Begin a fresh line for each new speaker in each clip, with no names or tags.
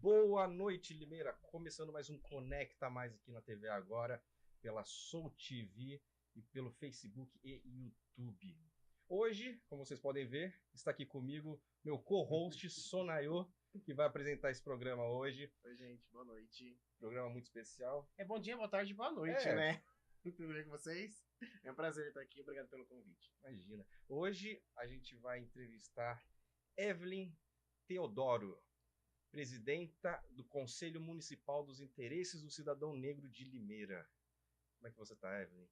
Boa noite, Limeira. Começando mais um Conecta Mais aqui na TV Agora, pela Soul TV e pelo Facebook e YouTube. Hoje, como vocês podem ver, está aqui comigo meu co-host Sonayo, que vai apresentar esse programa hoje.
Oi, gente, boa noite.
Programa muito especial.
É bom dia, boa tarde, boa noite, né? Tudo bem com vocês? É um prazer estar aqui, obrigado pelo convite.
Imagina. Hoje a gente vai entrevistar Evelyn Teodoro, presidenta do Conselho Municipal dos Interesses do Cidadão Negro de Limeira. Como é que você está, Evelyn?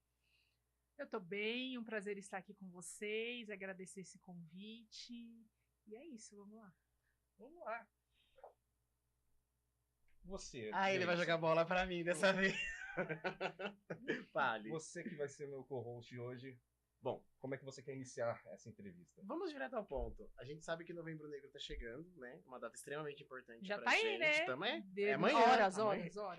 Eu tô bem, um prazer estar aqui com vocês, agradecer esse convite. E é isso, vamos lá.
Vamos lá. Você.
Ele vai jogar bola pra mim dessa vez. Fale.
Você que vai ser meu co-host hoje.
Bom,
como é que você quer iniciar essa entrevista?
Vamos direto ao ponto. A gente sabe que Novembro Negro tá chegando, né? Uma data extremamente importante
já
pra
tá
gente.
Aí, né?
É amanhã.
Horas.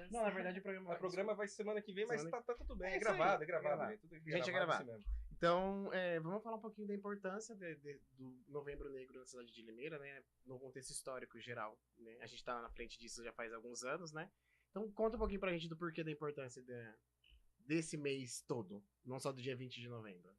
Não, na verdade o programa
vai semana que vem, mas tá tudo bem. É
gravado.
É gravado.
Gente, é gravado. Então, vamos falar um pouquinho da importância do Novembro Negro na cidade de Limeira, né? No contexto histórico geral, né? A gente tá na frente disso já faz alguns anos, né? Então, conta um pouquinho pra gente do porquê da importância desse mês todo, não só do dia 20 de novembro.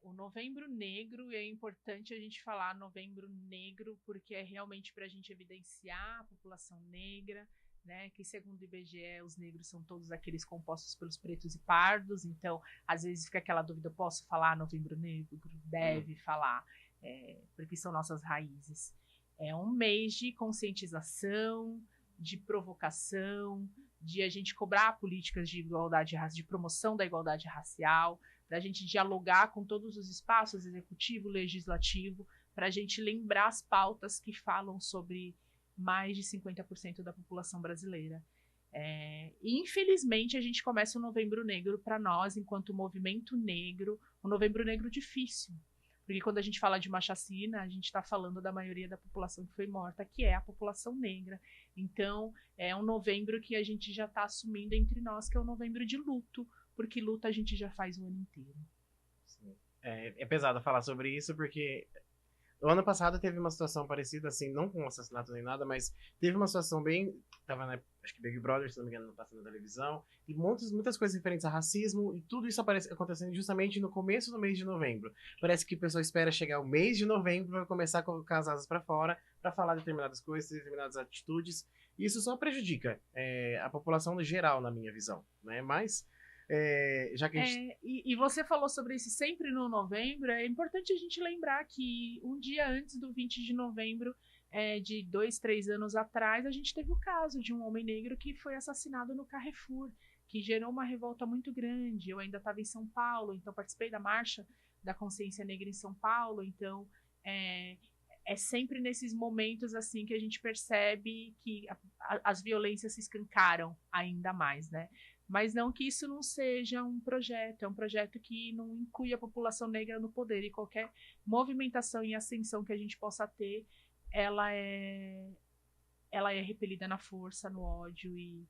O Novembro Negro, é importante a gente falar Novembro Negro porque é realmente para a gente evidenciar a população negra, né, que segundo o IBGE os negros são todos aqueles compostos pelos pretos e pardos, então às vezes fica aquela dúvida, posso falar Novembro Negro? Deve falar, porque são nossas raízes. É um mês de conscientização, de provocação, de a gente cobrar políticas de igualdade, de promoção da igualdade racial, da gente dialogar com todos os espaços, executivo, legislativo, para a gente lembrar as pautas que falam sobre mais de 50% da população brasileira. E infelizmente a gente começa o Novembro Negro para nós, enquanto movimento negro, um Novembro Negro difícil. Porque quando a gente fala de uma chacina, a gente está falando da maioria da população que foi morta, que é a população negra. Então, é um novembro que a gente já está assumindo entre nós, que é um novembro de luto, porque luta a gente já faz o ano inteiro.
Sim. É pesado falar sobre isso, porque o ano passado teve uma situação parecida, assim, não com assassinato nem nada, mas teve uma situação bem... Tava, né, acho que Big Brother, se não me engano, passando na televisão, e muitas coisas referentes a racismo, e tudo isso acontecendo justamente no começo do mês de novembro. Parece que a pessoa espera chegar o mês de novembro para começar a colocar as asas para fora, para falar determinadas coisas, determinadas atitudes, e isso só prejudica a população no geral, na minha visão, né? Mas... já que a gente...
e você falou sobre isso sempre no novembro, é importante a gente lembrar que um dia antes do 20 de novembro, de 2, 3 anos atrás, a gente teve o caso de um homem negro que foi assassinado no Carrefour, que gerou uma revolta muito grande. Eu ainda estava em São Paulo, então participei da Marcha da Consciência Negra em São Paulo, então é sempre nesses momentos assim que a gente percebe que as violências se escancaram ainda mais, né? Mas não que isso não seja um projeto, é um projeto que não inclui a população negra no poder, e qualquer movimentação e ascensão que a gente possa ter, ela é repelida na força, no ódio, e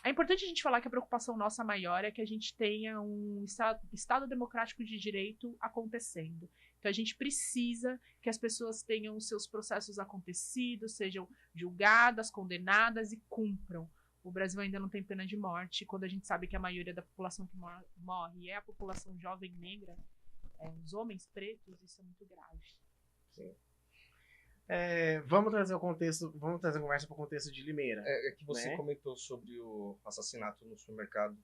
é importante a gente falar que a preocupação nossa maior é que a gente tenha um Estado democrático de direito acontecendo. Então a gente precisa que as pessoas tenham os seus processos acontecidos, sejam julgadas, condenadas e cumpram. O Brasil ainda não tem pena de morte, quando a gente sabe que a maioria da população que morre é a população jovem negra, os homens pretos, isso é muito grave.
Sim. Vamos trazer a conversa para o contexto de Limeira.
Que você comentou sobre o assassinato no supermercado.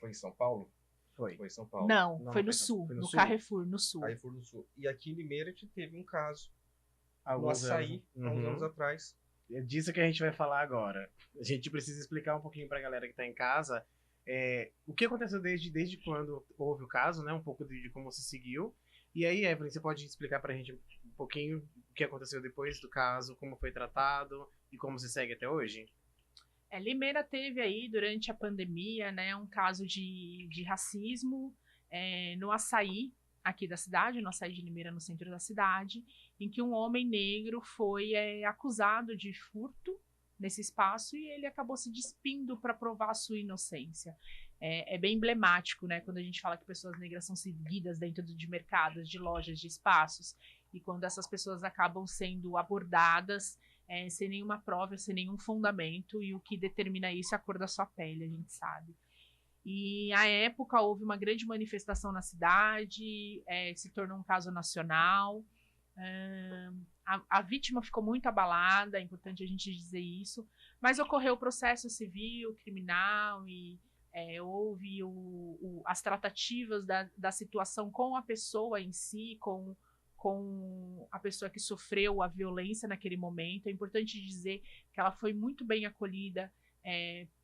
Foi em São Paulo?
Foi
em São Paulo.
Não, foi no Sul, no Carrefour, no Sul.
Carrefour no Sul. E aqui em Limeira a gente teve um caso
no
Açaí, há uns anos atrás.
É disso que a gente vai falar agora. A gente precisa explicar um pouquinho para a galera que está em casa o que aconteceu desde quando houve o caso, né? Um pouco de como se seguiu. E aí, Evelyn, você pode explicar pra gente um pouquinho o que aconteceu depois do caso, como foi tratado e como se segue até hoje?
Limeira teve aí, durante a pandemia, né, um caso de racismo no Açaí, aqui da cidade, no Açaí de Limeira, no centro da cidade, em que um homem negro foi acusado de furto nesse espaço e ele acabou se despindo para provar a sua inocência. é bem emblemático, né? Quando a gente fala que pessoas negras são seguidas dentro de mercados, de lojas, de espaços, e quando essas pessoas acabam sendo abordadas sem nenhuma prova, sem nenhum fundamento, e o que determina isso é a cor da sua pele, a gente sabe. E, à época, houve uma grande manifestação na cidade, se tornou um caso nacional. A vítima ficou muito abalada, é importante a gente dizer isso, mas ocorreu o processo civil, criminal, e houve as tratativas da situação com a pessoa em si, com a pessoa que sofreu a violência naquele momento. É importante dizer que ela foi muito bem acolhida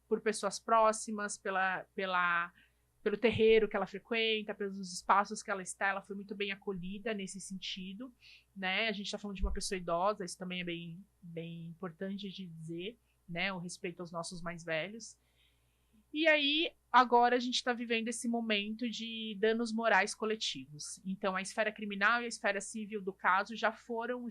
por pessoas próximas, pelo terreiro que ela frequenta, pelos espaços que ela está, ela foi muito bem acolhida nesse sentido, né? A gente está falando de uma pessoa idosa, isso também é bem, bem importante de dizer, né? O respeito aos nossos mais velhos. E aí, agora a gente está vivendo esse momento de danos morais coletivos. Então, a esfera criminal e a esfera civil do caso já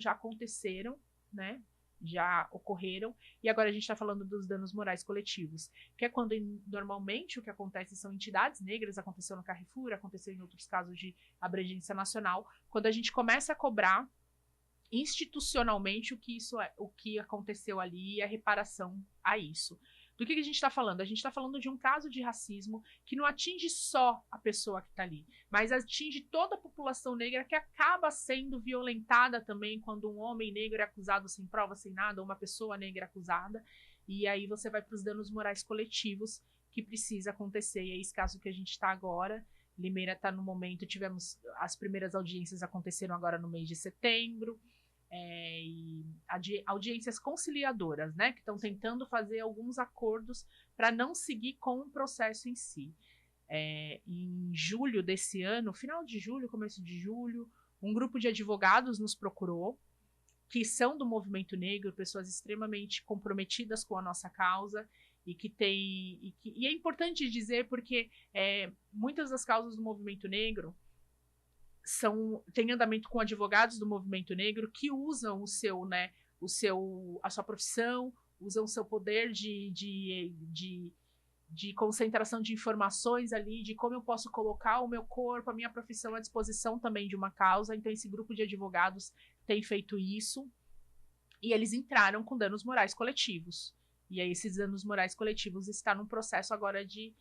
aconteceram, né? Já ocorreram, e agora a gente está falando dos danos morais coletivos, que é quando normalmente o que acontece são entidades negras, aconteceu no Carrefour, aconteceu em outros casos de abrangência nacional, quando a gente começa a cobrar institucionalmente o que aconteceu ali e a reparação a isso. Do que a gente está falando? A gente está falando de um caso de racismo que não atinge só a pessoa que está ali, mas atinge toda a população negra, que acaba sendo violentada também quando um homem negro é acusado sem prova, sem nada, ou uma pessoa negra acusada. E aí você vai para os danos morais coletivos que precisa acontecer. E é esse caso que a gente está agora. Limeira está no momento, tivemos as primeiras audiências aconteceram agora no mês de setembro. E audiências conciliadoras, né, que estão tentando fazer alguns acordos para não seguir com o processo em si. Em julho desse ano, final de julho, começo de julho, um grupo de advogados nos procurou, que são do movimento negro, pessoas extremamente comprometidas com a nossa causa, e é importante dizer porque muitas das causas do movimento negro têm andamento com advogados do movimento negro que usam a sua profissão, usam o seu poder de concentração de informações ali, de como eu posso colocar o meu corpo, a minha profissão à disposição também de uma causa. Então esse grupo de advogados tem feito isso, e eles entraram com danos morais coletivos. E aí esses danos morais coletivos estão num processo agora de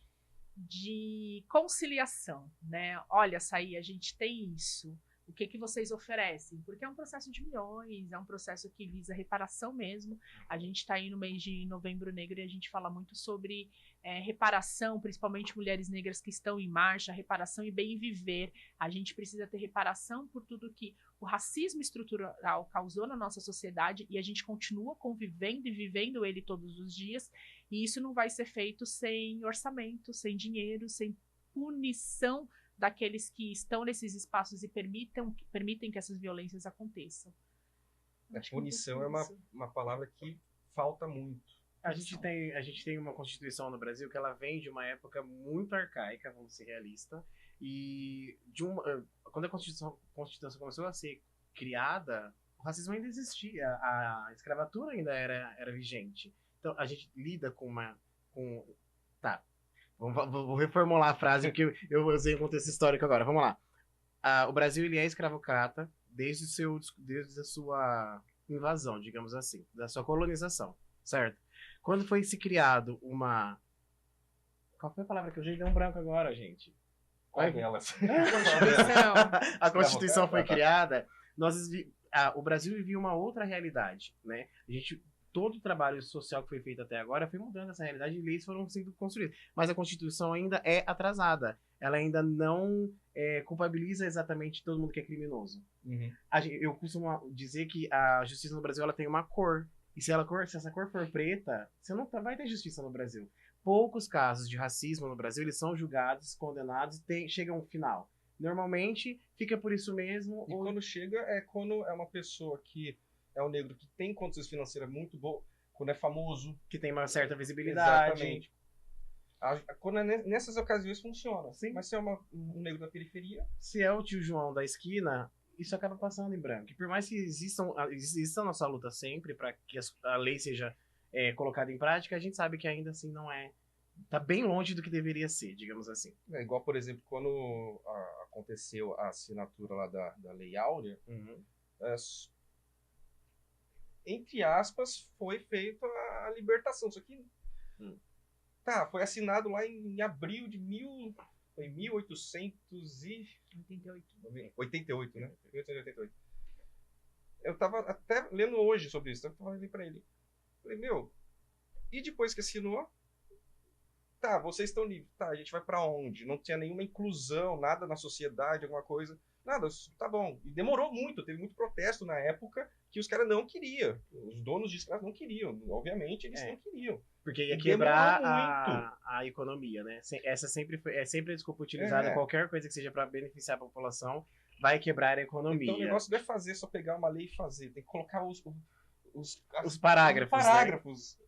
conciliação, né? Olha, Saí, a gente tem isso. O que vocês oferecem? Porque é um processo de milhões, é um processo que visa reparação mesmo. A gente está aí no mês de Novembro Negro e a gente fala muito sobre reparação, principalmente mulheres negras que estão em marcha, reparação e bem viver. A gente precisa ter reparação por tudo que o racismo estrutural causou na nossa sociedade, e a gente continua convivendo e vivendo ele todos os dias, e isso não vai ser feito sem orçamento, sem dinheiro, sem punição daqueles que estão nesses espaços e permitem que essas violências aconteçam.
A punição é uma palavra que falta muito.
A gente tem uma Constituição no Brasil que ela vem de uma época muito arcaica, vamos ser realistas, e quando a Constituição começou a ser criada, o racismo ainda existia, a escravatura ainda era vigente. Então a gente lida tá, vou reformular a frase que eu usei em contexto histórico agora. Vamos lá. O Brasil ele é escravocrata desde a sua invasão, digamos assim, da sua colonização, certo? Quando foi se criado uma... Qual foi a palavra que eu já dei um branco agora, gente?
Qual delas?
A Constituição foi criada, o Brasil vivia uma outra realidade, né? Todo o trabalho social que foi feito até agora foi mudando essa realidade e leis foram sendo construídas. Mas a Constituição ainda é atrasada. Ela ainda não culpabiliza exatamente todo mundo que é criminoso.
Uhum.
Eu costumo dizer que a justiça no Brasil ela tem uma cor. E se essa cor for preta, você não vai ter justiça no Brasil. Poucos casos de racismo no Brasil, eles são julgados, condenados e chegam ao final. Normalmente, fica por isso mesmo.
E quando chega, quando é uma pessoa que é um negro que tem condições financeiras muito boas, quando é famoso.
Que tem uma certa visibilidade.
Exatamente. Quando nessas ocasiões funciona.
Sim.
Mas se é um negro da periferia...
Se é o tio João da esquina, isso acaba passando em branco. E por mais que exista a nossa luta sempre para que a lei seja colocada em prática, a gente sabe que ainda assim não é tá bem longe do que deveria ser, digamos assim.
É igual, por exemplo, quando aconteceu a assinatura lá da Lei Áurea, é, entre aspas, foi feita a libertação. Só que, tá, foi assinado lá em abril de 1888, né? 1888. Eu tava até lendo hoje sobre isso, eu falei pra ele. Falei, meu, e depois que assinou, tá, vocês estão livres. Tá, a gente vai pra onde? Não tinha nenhuma inclusão, nada na sociedade, alguma coisa. Nada, tá bom. E demorou muito, teve muito protesto na época que os caras não queriam. Os donos de escravos não queriam. Obviamente, eles não queriam.
Porque ia quebrar a economia, né? Essa sempre é sempre a desculpa utilizada. Qualquer coisa que seja para beneficiar a população vai quebrar a economia.
Então o negócio não é fazer, só pegar uma lei e fazer. Tem que colocar os
parágrafos.
Os parágrafos.
Né?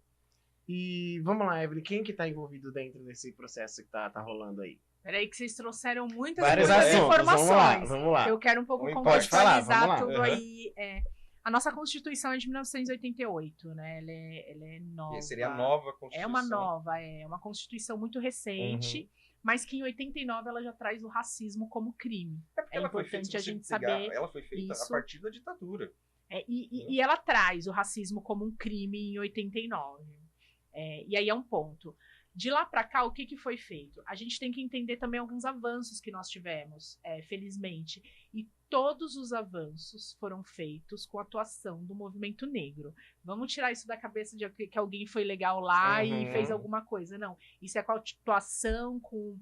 E vamos lá, Evelyn, quem que tá envolvido dentro desse processo que tá rolando aí?
Peraí que vocês trouxeram muitas
informações. Vamos lá.
Eu quero um pouco contextualizar tudo aí. A nossa Constituição é de 1988, né? Ela é nova.
Seria a nova Constituição.
É uma nova, é uma Constituição muito recente, mas que em 89 ela já traz o racismo como crime.
É importante
a gente saber.
Ela foi feita a partir da ditadura.
E ela traz o racismo como um crime em 89. E aí é um ponto. De lá para cá, o que foi feito? A gente tem que entender também alguns avanços que nós tivemos, felizmente. E todos os avanços foram feitos com a atuação do movimento negro. Vamos tirar isso da cabeça de que alguém foi legal lá e fez alguma coisa. Não. Isso é com a atuação, com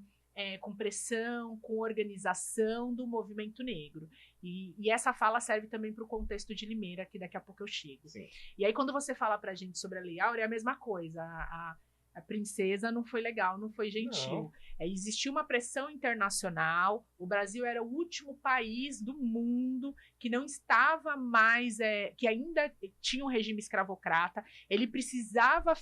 pressão, com organização do movimento negro. E essa fala serve também para o contexto de Limeira, que daqui a pouco eu chego.
Sim.
E aí, quando você fala pra gente sobre a Lei Áurea, é a mesma coisa. A princesa não foi legal, não foi gentil. Existiu uma pressão internacional. O Brasil era o último país do mundo que não estava mais, que ainda tinha um regime escravocrata. Ele precisava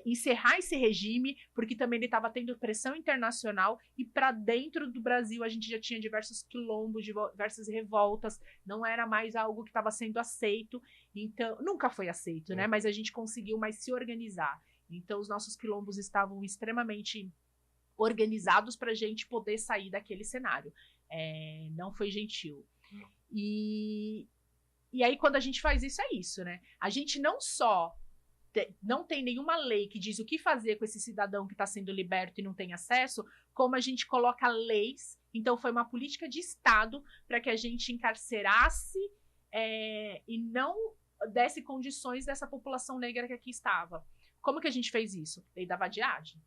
encerrar esse regime, porque também ele estava tendo pressão internacional, e para dentro do Brasil a gente já tinha diversos quilombos, diversas revoltas, não era mais algo que estava sendo aceito, então, nunca foi aceito, né? Mas a gente conseguiu mais se organizar. Então, os nossos quilombos estavam extremamente organizados para a gente poder sair daquele cenário. Não foi gentil. E aí, quando a gente faz isso, é isso, né? A gente não só não tem nenhuma lei que diz o que fazer com esse cidadão que está sendo liberto e não tem acesso, como a gente coloca leis. Então, foi uma política de Estado para que a gente encarcerasse e não desse condições dessa população negra que aqui estava. Como que a gente fez isso? Lei da vadiagem.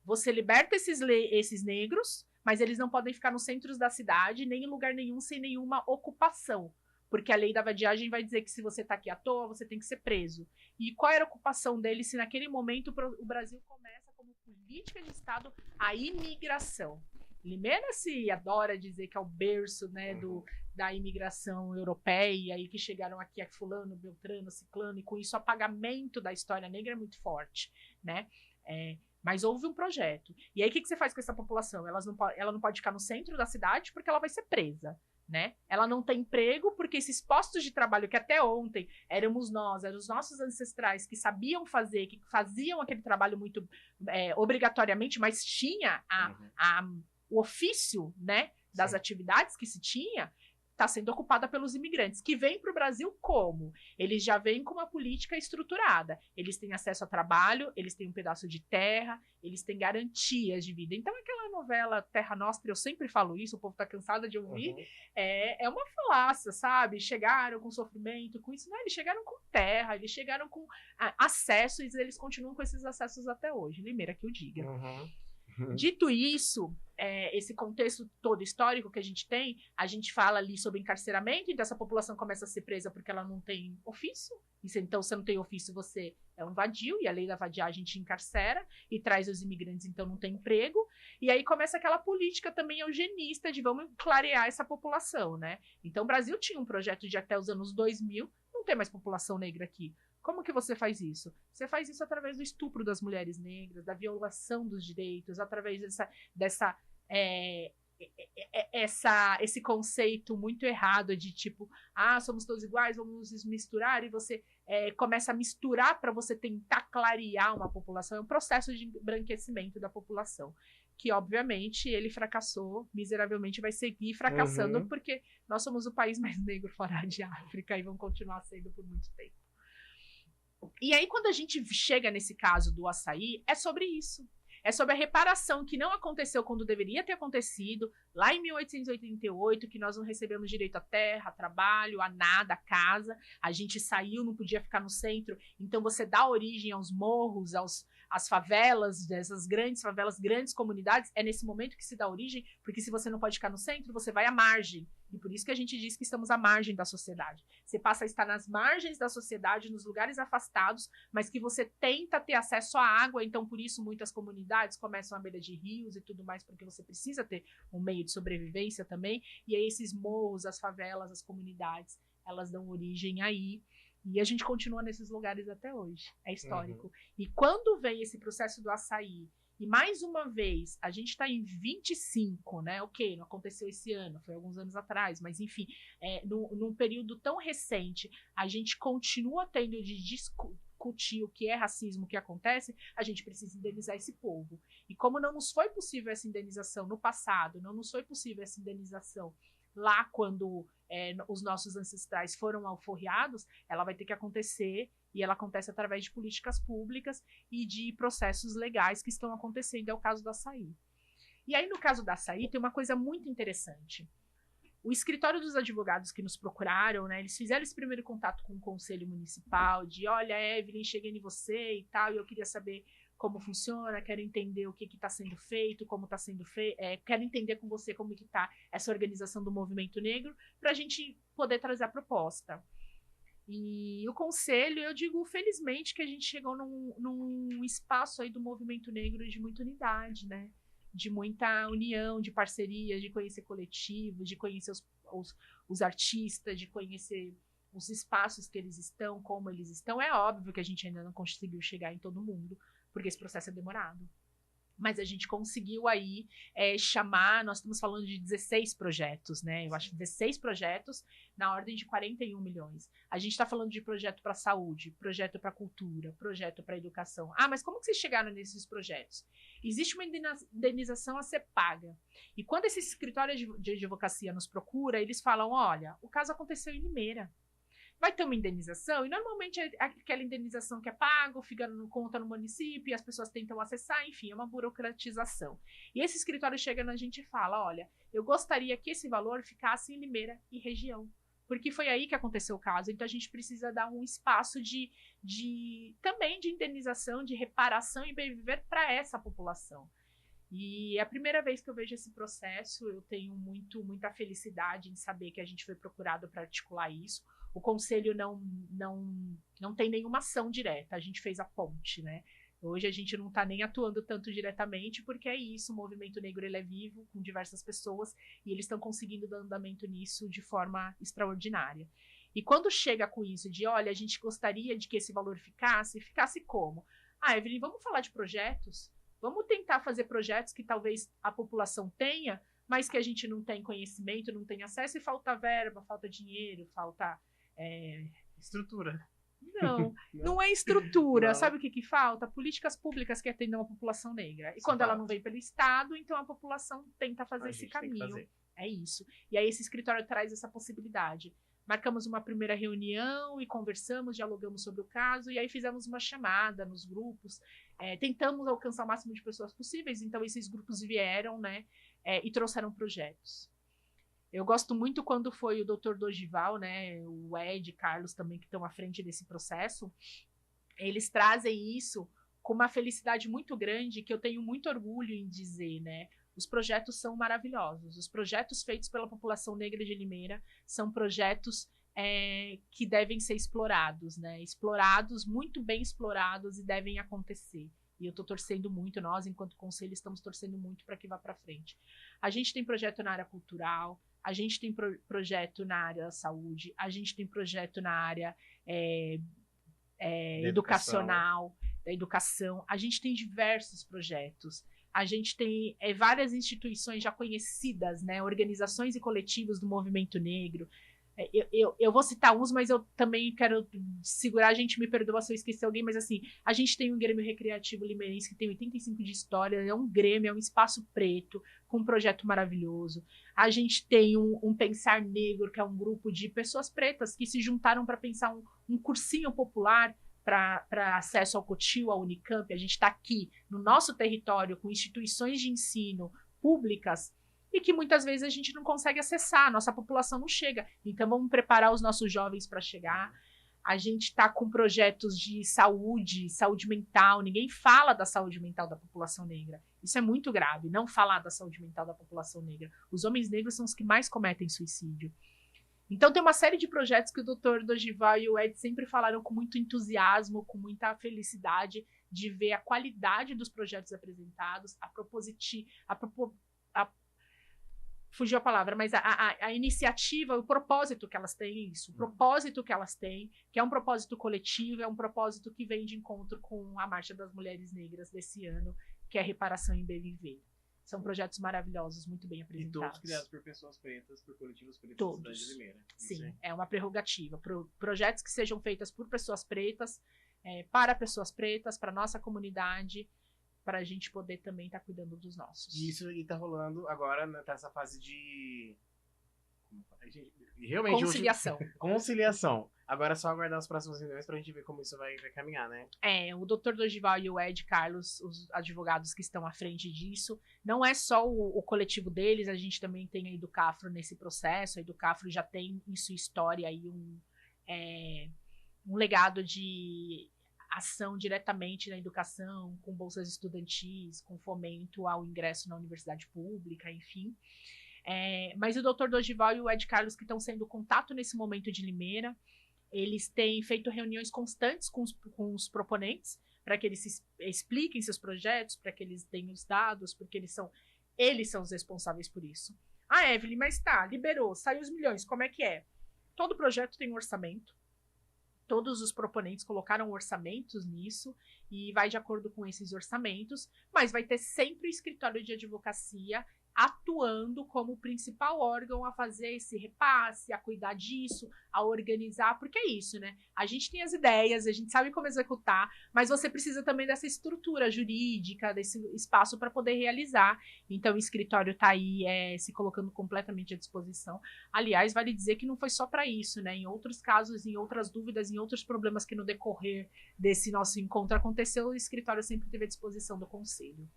Você liberta esses negros, mas eles não podem ficar nos centros da cidade, nem em lugar nenhum, sem nenhuma ocupação. Porque a lei da vadiagem vai dizer que se você está aqui à toa, você tem que ser preso. E qual era a ocupação deles se naquele momento o Brasil começa como política de Estado a imigração? Limeira se adora dizer que é o berço, né, da imigração europeia, e que chegaram aqui a fulano, beltrano, ciclano, e com isso o apagamento da história negra é muito forte, né? Mas houve um projeto. E aí o que você faz com essa população? Ela não pode ficar no centro da cidade porque ela vai ser presa, né? Ela não tem emprego porque esses postos de trabalho que até ontem éramos nós, eram os nossos ancestrais que sabiam fazer, que faziam aquele trabalho muito obrigatoriamente, mas tinha o ofício, né, das atividades que se tinha, está sendo ocupada pelos imigrantes, que vêm para o Brasil como? Eles já vêm com uma política estruturada. Eles têm acesso a trabalho, eles têm um pedaço de terra, eles têm garantias de vida. Então, aquela novela Terra Nostra, eu sempre falo isso, o povo está cansado de ouvir, é uma falácia, sabe? Chegaram com sofrimento, com isso. Não, eles chegaram com terra, eles chegaram com acesso, e eles continuam com esses acessos até hoje. Limeira que o diga. Dito isso, esse contexto todo histórico que a gente fala ali sobre encarceramento, então essa população começa a ser presa porque ela não tem ofício, então você não tem ofício, você é um vadio, e a lei da vadiagem te encarcera e traz os imigrantes, então não tem emprego, e aí começa aquela política também eugenista de vamos clarear essa população, né? Então o Brasil tinha um projeto de até os anos 2000, não ter mais população negra aqui. Como que você faz isso? Você faz isso através do estupro das mulheres negras, da violação dos direitos, através dessa esse conceito muito errado de tipo, somos todos iguais, vamos nos misturar, e você começa a misturar para você tentar clarear uma população. É um processo de embranquecimento da população, que obviamente ele fracassou miseravelmente, vai seguir fracassando, porque nós somos o país mais negro fora de África e vão continuar sendo por muito tempo. E aí, quando a gente chega nesse caso do açaí, é sobre isso. É sobre a reparação que não aconteceu quando deveria ter acontecido, lá em 1888, que nós não recebemos direito à terra, a trabalho, a nada, a casa. A gente saiu, não podia ficar no centro. Então você dá origem aos morros, às favelas, dessas grandes favelas, grandes comunidades. É nesse momento que se dá origem, porque se você não pode ficar no centro, você vai à margem. E por isso que a gente diz que estamos à margem da sociedade. Você passa a estar nas margens da sociedade, nos lugares afastados, mas que você tenta ter acesso à água. Então, por isso, muitas comunidades começam à beira de rios e tudo mais, porque você precisa ter um meio de sobrevivência também. E aí, esses morros, as favelas, as comunidades, elas dão origem aí. E a gente continua nesses lugares até hoje. É histórico. E quando vem esse processo do açaí, e mais uma vez, a gente está em 25, né? Ok, não aconteceu esse ano, foi alguns anos atrás, mas enfim, num período tão recente, a gente continua tendo de discutir o que é racismo, o que acontece, a gente precisa indenizar esse povo. E como não nos foi possível essa indenização no passado, não nos foi possível essa indenização lá quando os nossos ancestrais foram alforriados, ela vai ter que acontecer, e ela acontece através de políticas públicas e de processos legais que estão acontecendo. É o caso do açaí. E aí, no caso do açaí, tem uma coisa muito interessante. O escritório dos advogados que nos procuraram, né, eles fizeram esse primeiro contato com o conselho municipal, de olha, Evelyn, cheguei em você e tal, e eu queria saber como funciona, quero entender o que está sendo feito, como está sendo feito, quero entender com você como que está essa organização do movimento negro, para a gente poder trazer a proposta. E o conselho, eu digo felizmente que a gente chegou num espaço aí do movimento negro de muita unidade, né? De muita união, de parcerias, de conhecer coletivos, de conhecer os artistas, de conhecer os espaços que eles estão, como eles estão. É óbvio que a gente ainda não conseguiu chegar em todo mundo, porque esse processo é demorado. Mas a gente conseguiu aí chamar, nós estamos falando de 16 projetos, né? Eu acho 16 projetos na ordem de 41 milhões. A gente está falando de projeto para saúde, projeto para cultura, projeto para educação. Mas como que vocês chegaram nesses projetos? Existe uma indenização a ser paga. E quando esse escritório de advocacia nos procura, eles falam, olha, o caso aconteceu em Limeira. Vai ter uma indenização, e normalmente é aquela indenização que é pago, fica no conta no município, e as pessoas tentam acessar, enfim, é uma burocratização. E esse escritório chega na gente e fala, olha, eu gostaria que esse valor ficasse em Limeira e região, porque foi aí que aconteceu o caso, então a gente precisa dar um espaço também de indenização, de reparação e bem-viver para essa população. E é a primeira vez que eu vejo esse processo, eu tenho muita felicidade em saber que a gente foi procurado para articular isso. O conselho não tem nenhuma ação direta, a gente fez a ponte, né? Hoje a gente não está nem atuando tanto diretamente, porque é isso, o movimento negro ele é vivo, com diversas pessoas, e eles estão conseguindo dar andamento nisso de forma extraordinária. E quando chega com isso de, olha, a gente gostaria de que esse valor ficasse como? Evelyn, vamos falar de projetos? Vamos tentar fazer projetos que talvez a população tenha, mas que a gente não tem conhecimento, não tem acesso, e falta verba, falta dinheiro, falta...
estrutura.
Não é estrutura. Não. Sabe o que falta? Políticas públicas que atendam a população negra. E quando ela não vem pelo Estado, então a população tenta fazer esse caminho. É isso. E aí esse escritório traz essa possibilidade. Marcamos uma primeira reunião e conversamos, dialogamos sobre o caso, e aí fizemos uma chamada nos grupos. Tentamos alcançar o máximo de pessoas possíveis, então esses grupos vieram, né, e trouxeram projetos. Eu gosto muito quando foi o Dr. Dogival, né, o Ed, Carlos também, que estão à frente desse processo. Eles trazem isso com uma felicidade muito grande, que eu tenho muito orgulho em dizer, né? Os projetos são maravilhosos. Os projetos feitos pela população negra de Limeira são projetos que devem ser explorados, né? Explorados, muito bem explorados, e devem acontecer. E eu estou torcendo muito, nós, enquanto conselho, estamos torcendo muito para que vá para frente. A gente tem projeto na área cultural, a gente tem projeto na área da saúde, a gente tem projeto na área educacional, da educação. A gente tem diversos projetos. A gente tem várias instituições já conhecidas, né? Organizações e coletivos do movimento negro. Eu vou citar uns, mas eu também quero segurar, a gente me perdoa se eu esquecer alguém, mas assim, a gente tem um Grêmio Recreativo Limeirense que tem 85 de história, é um Grêmio, é um espaço preto, com um projeto maravilhoso. A gente tem um Pensar Negro, que é um grupo de pessoas pretas que se juntaram para pensar um cursinho popular para acesso ao Cotil, à Unicamp. A gente está aqui no nosso território com instituições de ensino públicas e que muitas vezes a gente não consegue acessar, a nossa população não chega. Então vamos preparar os nossos jovens para chegar. A gente está com projetos de saúde mental. Ninguém fala da saúde mental da população negra. Isso é muito grave, não falar da saúde mental da população negra. Os homens negros são os que mais cometem suicídio. Então tem uma série de projetos que o Dr. Dorival e o Ed sempre falaram com muito entusiasmo, com muita felicidade de ver a qualidade dos projetos apresentados, fugiu a palavra, mas a iniciativa, o propósito que elas têm, o propósito que elas têm, que é um propósito coletivo, é um propósito que vem de encontro com a Marcha das Mulheres Negras desse ano, que é a reparação em bem viver. São projetos maravilhosos, muito bem apresentados.
E todos criados por pessoas pretas, por coletivos pretos
todos.
Da cidade de Limeira.
Sim, é uma prerrogativa. Projetos que sejam feitos por pessoas pretas, para pessoas pretas, para nossa comunidade, para a gente poder também estar cuidando dos nossos.
Isso está rolando agora nessa fase de realmente
conciliação.
Conciliação. Agora é só aguardar as próximas reuniões para a gente ver como isso vai caminhar, né?
O Dr. Dorival e o Ed Carlos, os advogados que estão à frente disso, não é só o coletivo deles, a gente também tem a Educafro nesse processo. A Educafro já tem em sua história aí um legado de ação diretamente na educação, com bolsas estudantis, com fomento ao ingresso na universidade pública, enfim. Mas o Dr. Dorival e o Ed Carlos, que estão sendo contato nesse momento de Limeira, eles têm feito reuniões constantes com os proponentes, para que eles expliquem seus projetos, para que eles deem os dados, porque eles são os responsáveis por isso. Evelyn, mas liberou, saiu os milhões, como é que é? Todo projeto tem um orçamento, todos os proponentes colocaram orçamentos nisso, e vai de acordo com esses orçamentos, mas vai ter sempre o escritório de advocacia atuando como principal órgão a fazer esse repasse, a cuidar disso, a organizar, porque é isso, né? A gente tem as ideias, a gente sabe como executar, mas você precisa também dessa estrutura jurídica, desse espaço para poder realizar. Então o escritório está aí se colocando completamente à disposição. Aliás, vale dizer que não foi só para isso, né? Em outros casos, em outras dúvidas, em outros problemas que no decorrer desse nosso encontro aconteceu, o escritório sempre teve à disposição do conselho.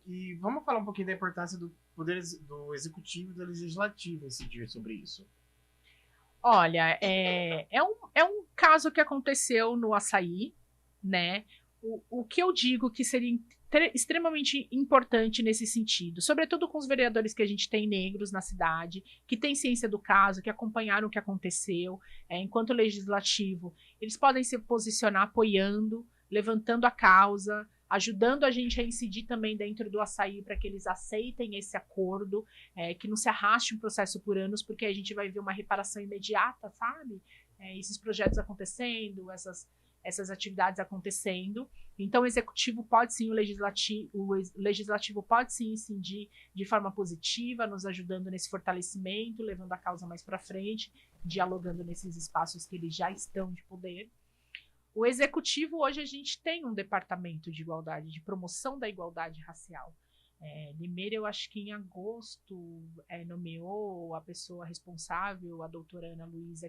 E vamos falar um pouquinho da importância do poder do executivo e do legislativo incidir sobre isso.
Olha, é um caso que aconteceu no Açaí, né? O que eu digo que seria extremamente importante nesse sentido, sobretudo com os vereadores que a gente tem negros na cidade, que têm ciência do caso, que acompanharam o que aconteceu, enquanto legislativo, eles podem se posicionar apoiando, levantando a causa, ajudando a gente a incidir também dentro do Açaí para que eles aceitem esse acordo, que não se arraste um processo por anos, porque a gente vai ver uma reparação imediata, sabe? Esses projetos acontecendo, essas atividades acontecendo. Então o executivo pode sim, o legislativo pode sim incidir de forma positiva, nos ajudando nesse fortalecimento, levando a causa mais para frente, dialogando nesses espaços que eles já estão de poder. O executivo, hoje a gente tem um departamento de igualdade, de promoção da igualdade racial. Limeira, eu acho que em agosto, nomeou a pessoa responsável, a doutora Ana Luísa,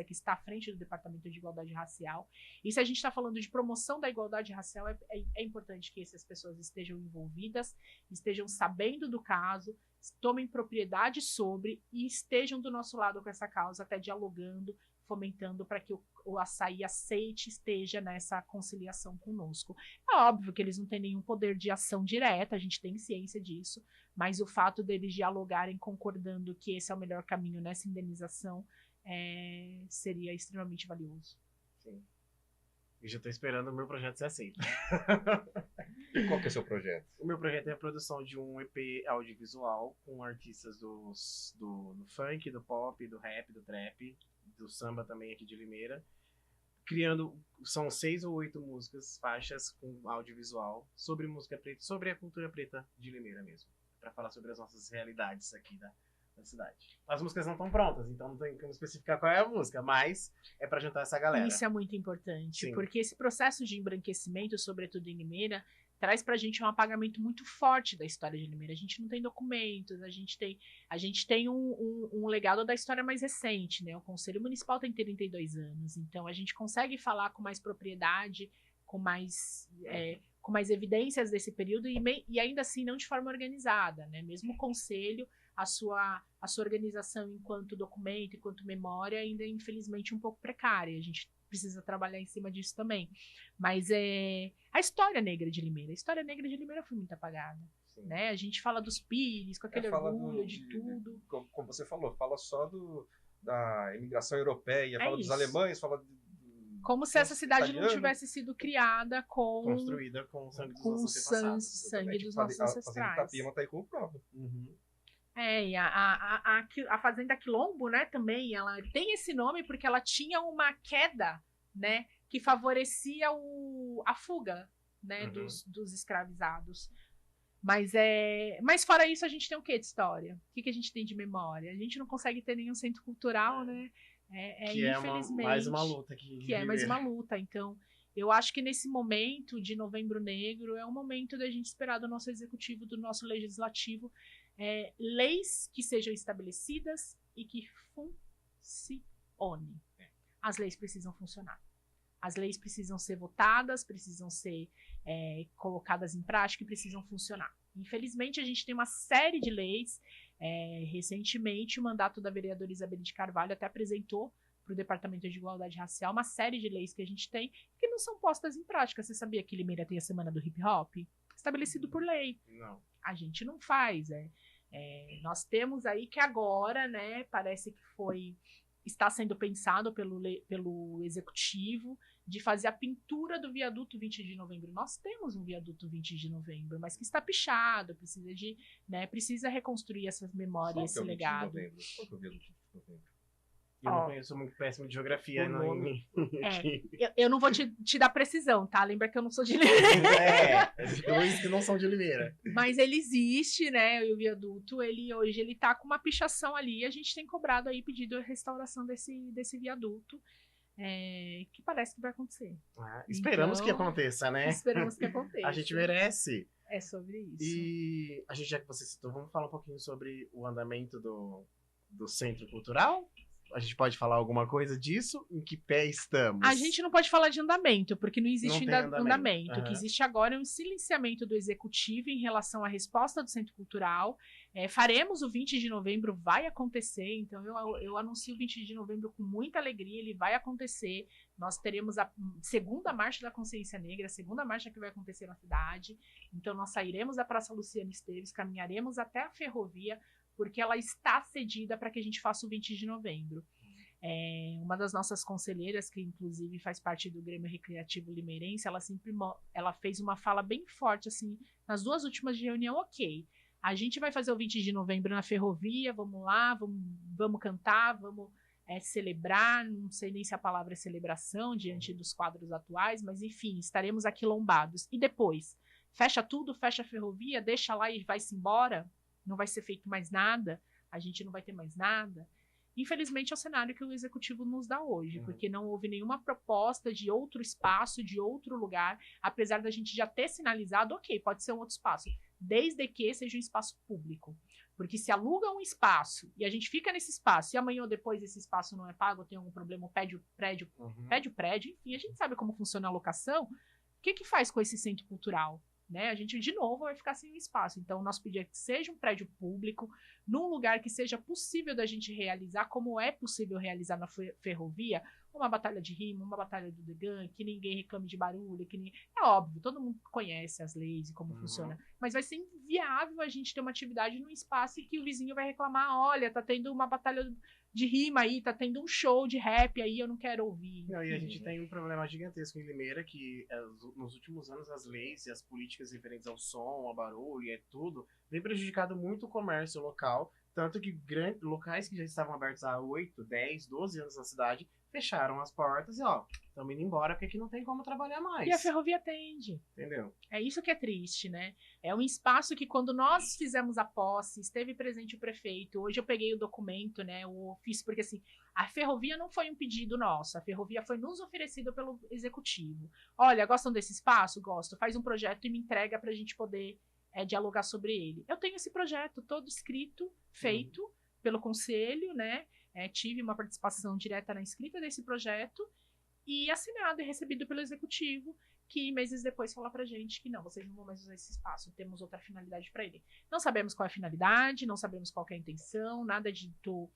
que está à frente do departamento de igualdade racial. E se a gente está falando de promoção da igualdade racial, é importante que essas pessoas estejam envolvidas, estejam sabendo do caso, tomem propriedade sobre e estejam do nosso lado com essa causa, até dialogando, fomentando para que o Açaí aceite, esteja nessa conciliação conosco. É óbvio que eles não têm nenhum poder de ação direta, a gente tem ciência disso, mas o fato deles dialogarem, concordando que esse é o melhor caminho nessa indenização, seria extremamente valioso.
Sim. Eu já estou esperando o meu projeto ser aceito.
Qual que é o seu projeto?
O meu projeto é a produção de um EP audiovisual com artistas do funk, do pop, do rap, do trap, do samba também aqui de Limeira, criando, são 6 ou 8 músicas, faixas com audiovisual sobre música preta, sobre a cultura preta de Limeira mesmo, para falar sobre as nossas realidades aqui da cidade. As músicas não estão prontas, então não tem como especificar qual é a música, mas é para juntar essa galera.
Isso é muito importante,
Sim.
porque esse processo de embranquecimento, sobretudo em Limeira, traz pra gente um apagamento muito forte da história de Limeira. A gente não tem documentos, a gente tem um legado da história mais recente, né? O Conselho Municipal tem 32 anos, então a gente consegue falar com mais propriedade, com mais evidências desse período e ainda assim não de forma organizada, né? Mesmo o Conselho, a sua organização enquanto documento, enquanto memória, ainda é infelizmente um pouco precária. A gente precisa trabalhar em cima disso também. Mas a história negra de Limeira. A história negra de Limeira foi muito apagada. Né? A gente fala dos Pires, com aquele orgulho de tudo.
Como você falou, fala só da imigração europeia, fala dos
isso.
alemães, fala
como se essa cidade não tivesse sido criada
construída com o sangue dos nossos antepassados.
Sangue dos nossos ancestrais.
A Itapema tá aí como prova.
E a Fazenda Quilombo, né, também, ela tem esse nome porque ela tinha uma queda, né, que favorecia a fuga, né, dos escravizados. Mas fora isso, a gente tem o que de história? O que a gente tem de memória? A gente não consegue ter nenhum centro cultural, né? Infelizmente.
Mais uma luta aqui.
Que é mais uma luta. Então, eu acho que nesse momento de Novembro Negro é um momento da gente esperar do nosso executivo, do nosso legislativo, leis que sejam estabelecidas e que funcionem. As leis precisam funcionar. As leis precisam ser votadas, precisam ser colocadas em prática e precisam funcionar. Infelizmente, a gente tem uma série de leis. Recentemente, o mandato da vereadora Isabelle de Carvalho até apresentou para o Departamento de Igualdade Racial uma série de leis que a gente tem que não são postas em prática. Você sabia que Limeira tem a Semana do Hip Hop? Estabelecido por lei.
Não.
A gente não faz. Nós temos aí que agora, né, parece que está sendo pensado pelo executivo de fazer a pintura do viaduto 20 de novembro. Nós temos um viaduto 20 de novembro, mas que está pichado, precisa reconstruir essas memórias, esse legado.
Qual que é o viaduto 20 de novembro?
Eu não conheço muito péssimo de geografia.
Eu não vou te dar precisão, tá? Lembra que eu não sou de Limeira.
Dois que não são de Limeira.
Mas ele existe, né? E o viaduto, hoje ele tá com uma pichação ali. A gente tem cobrado aí, pedido a restauração desse viaduto. Que parece que vai acontecer.
Esperamos que aconteça, né?
Esperamos que aconteça.
A gente merece.
É sobre isso.
E a gente, já que você citou, vamos falar um pouquinho sobre o andamento do Centro Cultural? A gente pode falar alguma coisa disso? Em que pé estamos?
A gente não pode falar de andamento, porque não existe andamento. O que
Uhum.
existe agora é um silenciamento do executivo em relação à resposta do Centro Cultural. Faremos o 20 de novembro, vai acontecer. Então, eu anuncio o 20 de novembro com muita alegria, ele vai acontecer. Nós teremos a segunda Marcha da Consciência Negra, a segunda marcha que vai acontecer na cidade. Então, nós sairemos da Praça Luciano Esteves, caminharemos até a ferrovia, porque ela está cedida para que a gente faça o 20 de novembro. Uma das nossas conselheiras, que inclusive faz parte do Grêmio Recreativo Limeirense, ela fez uma fala bem forte, assim, nas 2 últimas reuniões, ok, a gente vai fazer o 20 de novembro na ferrovia, vamos lá, vamos cantar, vamos celebrar, não sei nem se a palavra é celebração diante dos quadros atuais, mas enfim, estaremos aquilombados. E depois, fecha tudo, fecha a ferrovia, deixa lá e vai-se embora? Não vai ser feito mais nada, a gente não vai ter mais nada. Infelizmente, é o cenário que o executivo nos dá hoje, porque não houve nenhuma proposta de outro espaço, de outro lugar, apesar da gente já ter sinalizado, ok, pode ser um outro espaço, desde que seja um espaço público. Porque se aluga um espaço e a gente fica nesse espaço e amanhã ou depois esse espaço não é pago, tem algum problema, pede o prédio, enfim, a gente sabe como funciona a locação, o que faz com esse centro cultural? Né? A gente, de novo, vai ficar sem espaço. Então, o nosso pedido é que seja um prédio público, num lugar que seja possível da gente realizar, como é possível realizar na ferrovia, uma batalha de rima, uma batalha do Degan, que ninguém reclame de barulho, é óbvio, todo mundo conhece as leis e como funciona, mas vai ser inviável a gente ter uma atividade num espaço em que o vizinho vai reclamar, olha, tá tendo uma batalha de rima aí, tá tendo um show de rap aí, eu não quero ouvir.
Não, e a gente tem um problema gigantesco em Limeira, que nos últimos anos as leis e as políticas referentes ao som, ao barulho e tudo, vem prejudicado muito o comércio local, Tanto que locais que já estavam abertos há 8, 10, 12 anos na cidade fecharam as portas e, estamos indo embora porque aqui não tem como trabalhar mais.
E a ferrovia atende.
Entendeu?
É isso que é triste, né? É um espaço que quando nós fizemos a posse, esteve presente o prefeito. Hoje eu peguei o documento, né, o ofício, porque assim, a ferrovia não foi um pedido nosso, a ferrovia foi nos oferecida pelo executivo. Olha, gostam desse espaço? Gosto. Faz um projeto e me entrega pra gente poder dialogar sobre ele. Eu tenho esse projeto todo escrito, feito pelo conselho, né? Tive uma participação direta na escrita desse projeto e assinado e recebido pelo executivo, que meses depois fala pra gente que não, vocês não vão mais usar esse espaço, temos outra finalidade para ele. Não sabemos qual é a finalidade, não sabemos qual é a intenção, nada dito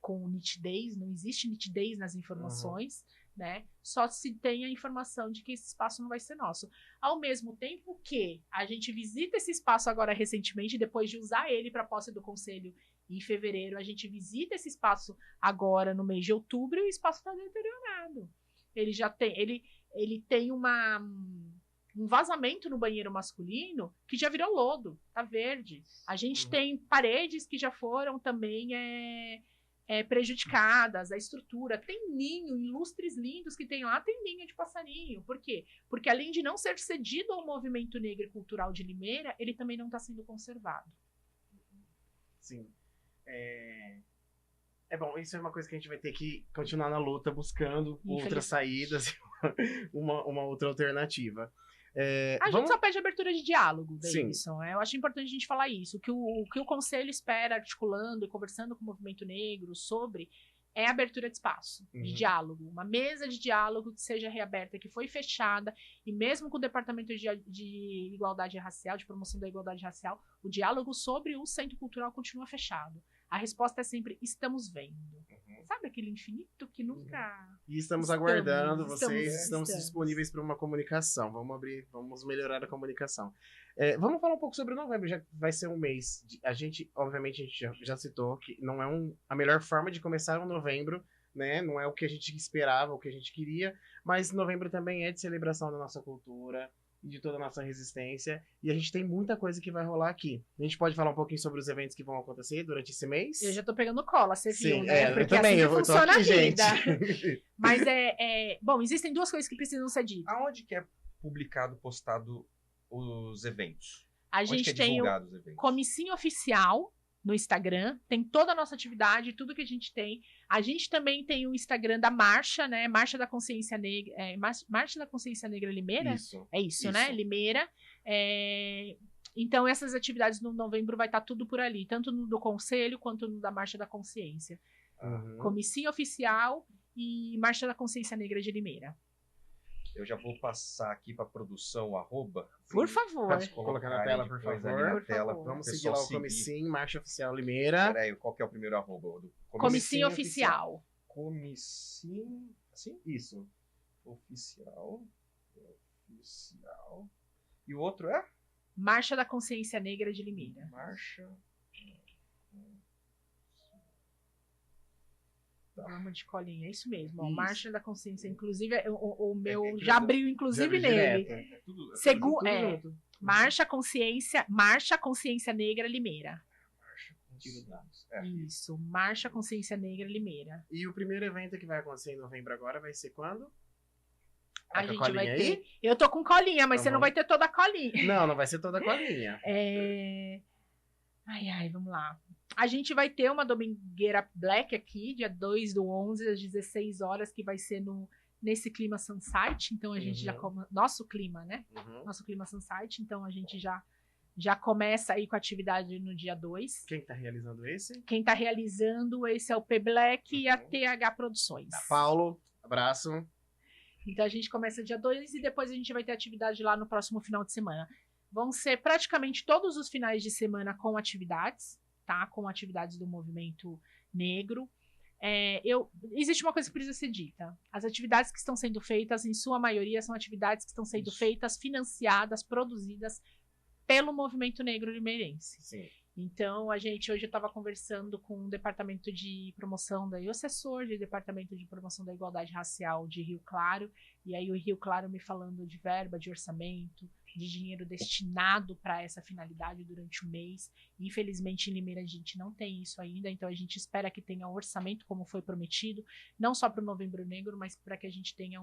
com nitidez, não existe nitidez nas informações, né? Só se tem a informação de que esse espaço não vai ser nosso. Ao mesmo tempo que a gente visita esse espaço agora recentemente, depois de usar ele para posse do conselho em fevereiro, a gente visita esse espaço agora no mês de outubro e o espaço está deteriorado. Ele já tem, ele tem um vazamento no banheiro masculino que já virou lodo, tá verde. A gente tem paredes que já foram também prejudicadas, a estrutura. Tem ninho, ilustres lindos que tem lá, tem ninho de passarinho. Por quê? Porque além de não ser cedido ao movimento negro e cultural de Limeira, ele também não está sendo conservado.
Sim. Bom, isso é uma coisa que a gente vai ter que continuar na luta, buscando outras saídas, uma outra alternativa.
A gente só pede abertura de diálogo, Davidson. Eu acho importante a gente falar isso. O que o Conselho espera, articulando e conversando com o movimento negro sobre, é abertura de espaço, de diálogo. Uma mesa de diálogo que seja reaberta, que foi fechada, e mesmo com o Departamento de Igualdade Racial, de Promoção da Igualdade Racial, o diálogo sobre o Centro Cultural continua fechado. A resposta é sempre, estamos vendo. Sabe aquele infinito que nunca...
E estamos aguardando vocês, estamos disponíveis para uma comunicação. Vamos melhorar a comunicação. Vamos falar um pouco sobre novembro, já vai ser um mês. Obviamente, a gente já citou que não é a melhor forma de começar um novembro, né? Não é o que a gente esperava, o que a gente queria, mas novembro também é de celebração da nossa cultura, de toda a nossa resistência, e a gente tem muita coisa que vai rolar aqui. A gente pode falar um pouquinho sobre os eventos que vão acontecer durante esse mês?
Eu já tô pegando cola, você viu,
Sim,
né? Porque
eu também,
assim funciona
aqui,
a vida.
Gente.
Mas bom, existem duas coisas que precisam ser ditas.
Aonde que é publicado, postado os eventos?
A
Onde
gente
que é
tem o
divulgado os eventos?
Comicinho Oficial no Instagram, tem toda a nossa atividade, tudo que a gente tem. A gente também tem o Instagram da Marcha, né? Marcha da Consciência Negra, Marcha da Consciência Negra Limeira?
Isso.
É isso, né? Limeira. Então, essas atividades no novembro vai estar tudo por ali, tanto no do Conselho quanto no da Marcha da Consciência. Comicinho Oficial e Marcha da Consciência Negra de Limeira.
Eu já vou passar aqui para produção @.
Por favor.
Pode
colocar na tela, por
depois
favor.
ali na
Por
tela,
favor.
Vamos seguir lá o Comicinho, Marcha Oficial Limeira.
Peraí, qual que é o primeiro arroba?
Comicinho Oficial.
Comicinho. Assim?
Isso.
Oficial. E o outro é?
Marcha da Consciência Negra de Limeira.
Marcha.
Vamos de colinha, é isso mesmo. Ó,
Isso.
Marcha da Consciência. Inclusive, o meu
É,
já abriu, inclusive, nele.
Tudo
Segundo,
junto.
Marcha Consciência Negra Limeira.
Tiro dados.
Isso, Marcha Consciência Negra Limeira.
E o primeiro evento que vai acontecer em novembro agora vai ser quando?
A
Tá com
gente
a colinha
vai
aí?
ter. Eu tô com colinha, mas
Então
você não vai ter toda a colinha.
Não vai ser toda a colinha.
Ai, vamos lá. A gente vai ter uma domingueira black aqui, dia 2/11, às 16 horas, que vai ser nesse clima Sunsite. Então a gente já nosso clima, né? Nosso clima Sunsite. Então a gente já começa aí com a atividade no dia 2.
Quem tá realizando esse?
Quem tá realizando esse é o P Black e a TH Produções.
Paulo, abraço.
Então a gente começa dia 2 e depois a gente vai ter atividade lá no próximo final de semana. Vão ser praticamente todos os finais de semana com atividades, tá? Com atividades do movimento negro. Existe uma coisa que precisa ser dita. As atividades que estão sendo feitas, em sua maioria, são atividades que estão sendo feitas, financiadas, produzidas pelo movimento negro limeirense.
Sim.
Então, hoje eu estava conversando com o departamento de promoção, o assessor de departamento de promoção da igualdade racial de Rio Claro, e aí o Rio Claro me falando de verba, de orçamento, de dinheiro destinado para essa finalidade durante o mês. Infelizmente, em Limeira, a gente não tem isso ainda, então a gente espera que tenha um orçamento, como foi prometido, não só para o Novembro Negro, mas para que a gente tenha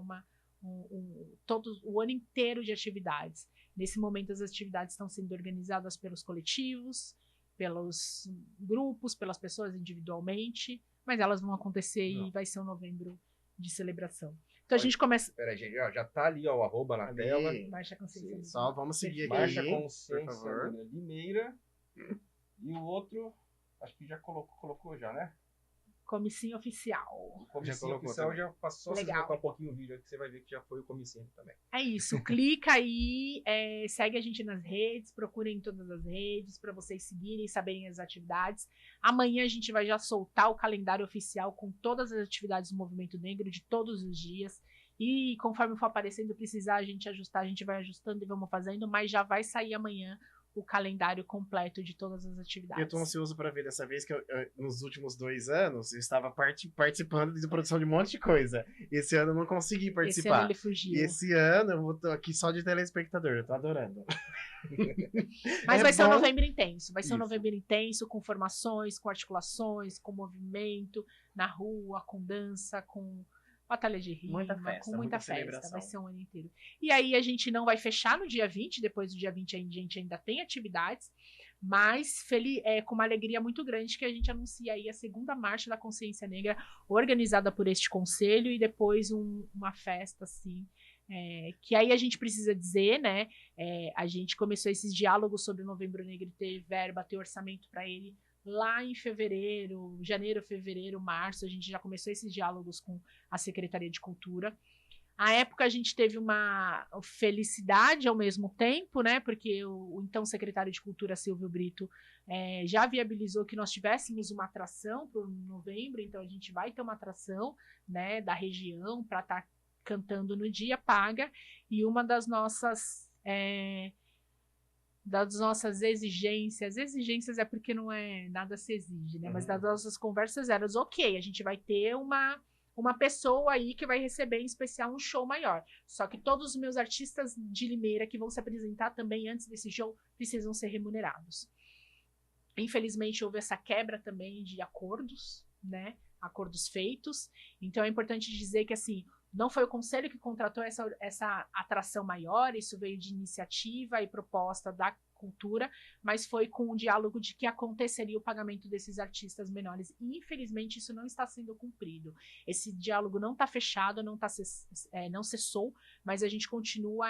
todo o ano inteiro de atividades. Nesse momento, as atividades estão sendo organizadas pelos coletivos, pelos grupos, pelas pessoas individualmente, mas elas vão acontecer e vai ser um novembro de celebração. Então a gente começa.
Peraí, gente, já tá ali, ó, o arroba na tela.
Marcha Consciência.
Só vamos seguir aqui.
Marcha
por
Consciência
favor.
Limeira. E o outro, acho que já colocou já, né?
Comicinho Oficial.
O comicinho
colocou
oficial
também.
já passou. Se
Legal.
colocar um pouquinho o vídeo aqui, você vai ver que já foi o comicinho também.
É isso, clica aí, segue a gente nas redes, procurem em todas as redes para vocês seguirem e saberem as atividades. Amanhã a gente vai já soltar o calendário oficial com todas as atividades do Movimento Negro de todos os dias. E conforme for aparecendo, precisar a gente ajustar, a gente vai ajustando e vamos fazendo, mas já vai sair amanhã o calendário completo de todas as atividades.
Eu tô ansioso para ver dessa vez que nos últimos 2 anos eu estava participando de produção de um monte de coisa. Esse ano eu não consegui
Esse
participar.
ano ele fugiu.
E esse ano eu tô aqui só de telespectador, eu tô adorando.
Mas
É
vai ser um
bom.
novembro intenso. Vai ser um
Isso.
novembro intenso, com formações, com articulações, com movimento, na rua, com dança, com batalha de rima,
Muita festa,
com muita
muita
festa.
celebração.
Vai ser um ano inteiro. E aí a gente não vai fechar no dia 20, depois do dia 20 a gente ainda tem atividades, mas com uma alegria muito grande que a gente anuncia aí a segunda Marcha da Consciência Negra, organizada por este conselho, e depois uma festa, assim, que aí a gente precisa dizer, né, a gente começou esses diálogos sobre o Novembro Negro, ter verba, ter orçamento para ele, lá em janeiro, fevereiro, março, a gente já começou esses diálogos com a Secretaria de Cultura. À época, a gente teve uma felicidade ao mesmo tempo, né? Porque o então secretário de Cultura, Silvio Brito, já viabilizou que nós tivéssemos uma atração para o novembro, então a gente vai ter uma atração, né, da região para estar cantando no dia, paga, e uma das nossas exigências é porque não é nada se exige, né? Mas das nossas conversas eram, ok, a gente vai ter uma pessoa aí que vai receber em especial um show maior. Só que todos os meus artistas de Limeira que vão se apresentar também antes desse show precisam ser remunerados. Infelizmente houve essa quebra também de acordos, né? Acordos feitos. Então é importante dizer que assim, não foi o conselho que contratou essa atração maior, isso veio de iniciativa e proposta da cultura, mas foi com o diálogo de que aconteceria o pagamento desses artistas menores. E, infelizmente, isso não está sendo cumprido. Esse diálogo não está fechado, não cessou, mas a gente continua...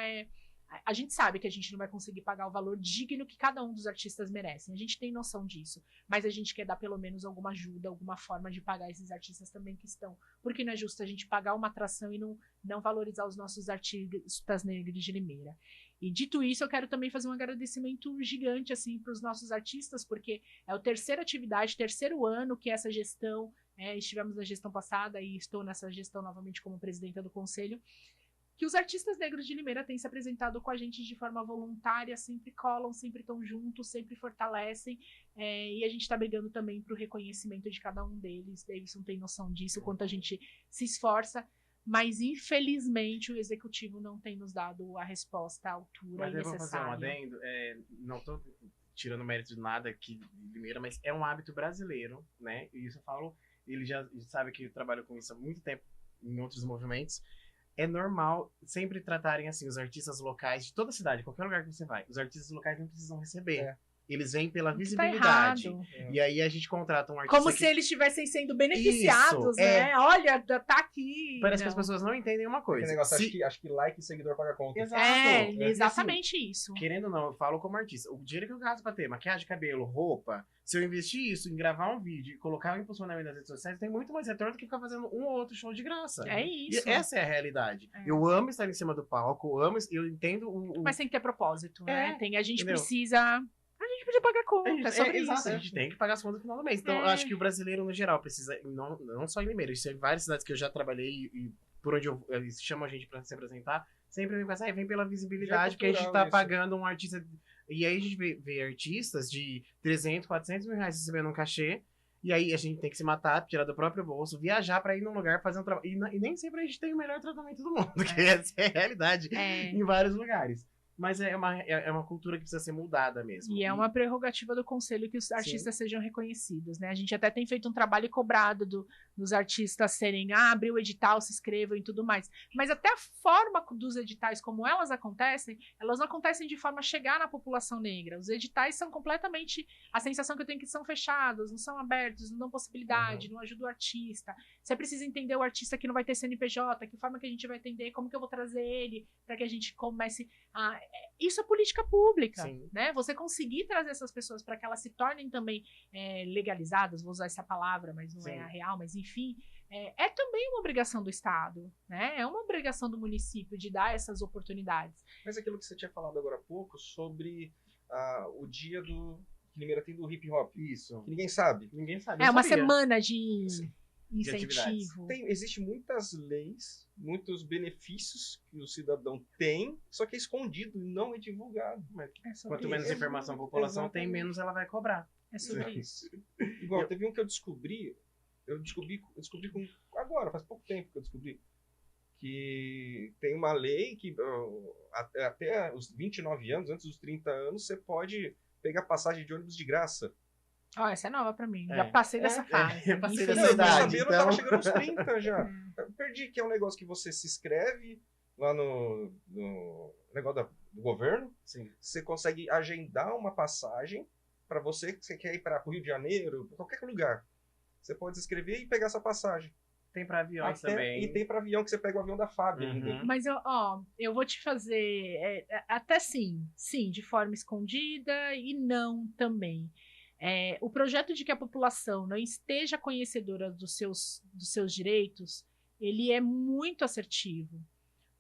A gente sabe que a gente não vai conseguir pagar o valor digno que cada um dos artistas merecem. A gente tem noção disso. Mas a gente quer dar pelo menos alguma ajuda, alguma forma de pagar esses artistas também que estão. Porque não é justo a gente pagar uma atração e não valorizar os nossos artistas negros de Limeira. E dito isso, eu quero também fazer um agradecimento gigante assim, para os nossos artistas, porque é a terceira atividade, terceiro ano que essa gestão, estivemos na gestão passada e estou nessa gestão novamente como presidenta do conselho, que os artistas negros de Limeira têm se apresentado com a gente de forma voluntária, sempre colam, sempre estão juntos, sempre fortalecem, e a gente está brigando também para o reconhecimento de cada um deles. Davidson tem noção disso, o quanto a gente se esforça, mas infelizmente o executivo não tem nos dado a resposta à altura
mas
necessária.
Mas eu vou fazer um adendo, não estou tirando mérito de nada aqui de Limeira, mas é um hábito brasileiro, né? E isso eu falo, ele já sabe que eu trabalho com isso há muito tempo em outros movimentos. É normal sempre tratarem assim os artistas locais de toda a cidade, qualquer lugar que você vai. Os artistas locais não precisam receber. Eles vêm pela visibilidade. E aí a gente contrata um artista.
Como se eles estivessem sendo beneficiados, né? Olha, tá aqui.
Parece que as pessoas não entendem uma coisa.
Aquele negócio, acho que like e seguidor paga conta.
Exato. Exatamente assim, isso.
Querendo ou não, eu falo como artista. O dinheiro que eu gasto pra ter maquiagem, cabelo, roupa, se eu investir isso em gravar um vídeo e colocar o impulsionamento nas redes sociais, tem muito mais retorno do que ficar fazendo um ou outro show de graça.
É isso.
E essa é a realidade. Eu amo estar em cima do palco, eu entendo
Mas tem que ter propósito, né? A gente
entendeu?
precisa pagar conta, é sobre isso.
A gente tem que pagar as contas no final do mês. Então, eu acho que o brasileiro, no geral, precisa, não só em Limeira, isso em várias cidades que eu já trabalhei e por onde eles chamam a gente pra se apresentar, sempre vem pensar, vem pela visibilidade, porque a gente tá pagando um artista. E aí a gente vê artistas de 300, 400 mil reais recebendo um cachê, e aí a gente tem que se matar, tirar do próprio bolso, viajar pra ir num lugar fazer um trabalho. E nem sempre a gente tem o melhor tratamento do mundo, que essa é a realidade em vários lugares. Mas é uma cultura que precisa ser mudada mesmo.
E é uma prerrogativa do conselho que os artistas sejam reconhecidos, né? A gente até tem feito um trabalho cobrado dos artistas serem, abrir o edital, se inscrevam e tudo mais. Mas até a forma dos editais, como elas não acontecem de forma a chegar na população negra. Os editais são completamente, a sensação que eu tenho que são fechados, não são abertos, não dão possibilidade, não ajudam o artista. Você precisa entender o artista que não vai ter CNPJ, que forma que a gente vai atender, como que eu vou trazer ele, para que a gente comece a... Isso é política pública, né? Você conseguir trazer essas pessoas para que elas se tornem também legalizadas, vou usar essa palavra, mas não é a real, mas enfim, é também uma obrigação do Estado, né? É uma obrigação do município de dar essas oportunidades.
Mas aquilo que você tinha falado agora há pouco sobre o dia que Limeira tem do hip hop.
Isso.
Que ninguém sabe.
Ninguém sabe.
É uma semana de incentivo.
Existem muitas leis, muitos benefícios que o cidadão tem, só que é escondido e não é divulgado.
Quanto menos informação a população tem, menos ela vai cobrar.
É sobre isso.
Igual, teve um que eu descobri agora, faz pouco tempo que eu descobri, que tem uma lei que até os 29 anos, antes dos 30 anos, você pode pegar passagem de ônibus de graça.
Essa é nova pra mim. Já passei dessa fase.
Eu passei
Não,
dessa idade.
eu tava chegando aos 30 já. Eu perdi, que é um negócio que você se inscreve lá no negócio do governo.
Sim.
Você consegue agendar uma passagem para você que você quer ir para o Rio de Janeiro, qualquer lugar. Você pode se inscrever e pegar essa passagem.
Tem para aviões também.
E tem para avião, que você pega o avião da FAB ainda.
Mas eu vou te fazer... até sim, de forma escondida e não também. O projeto de que a população não esteja conhecedora dos seus direitos, ele é muito assertivo.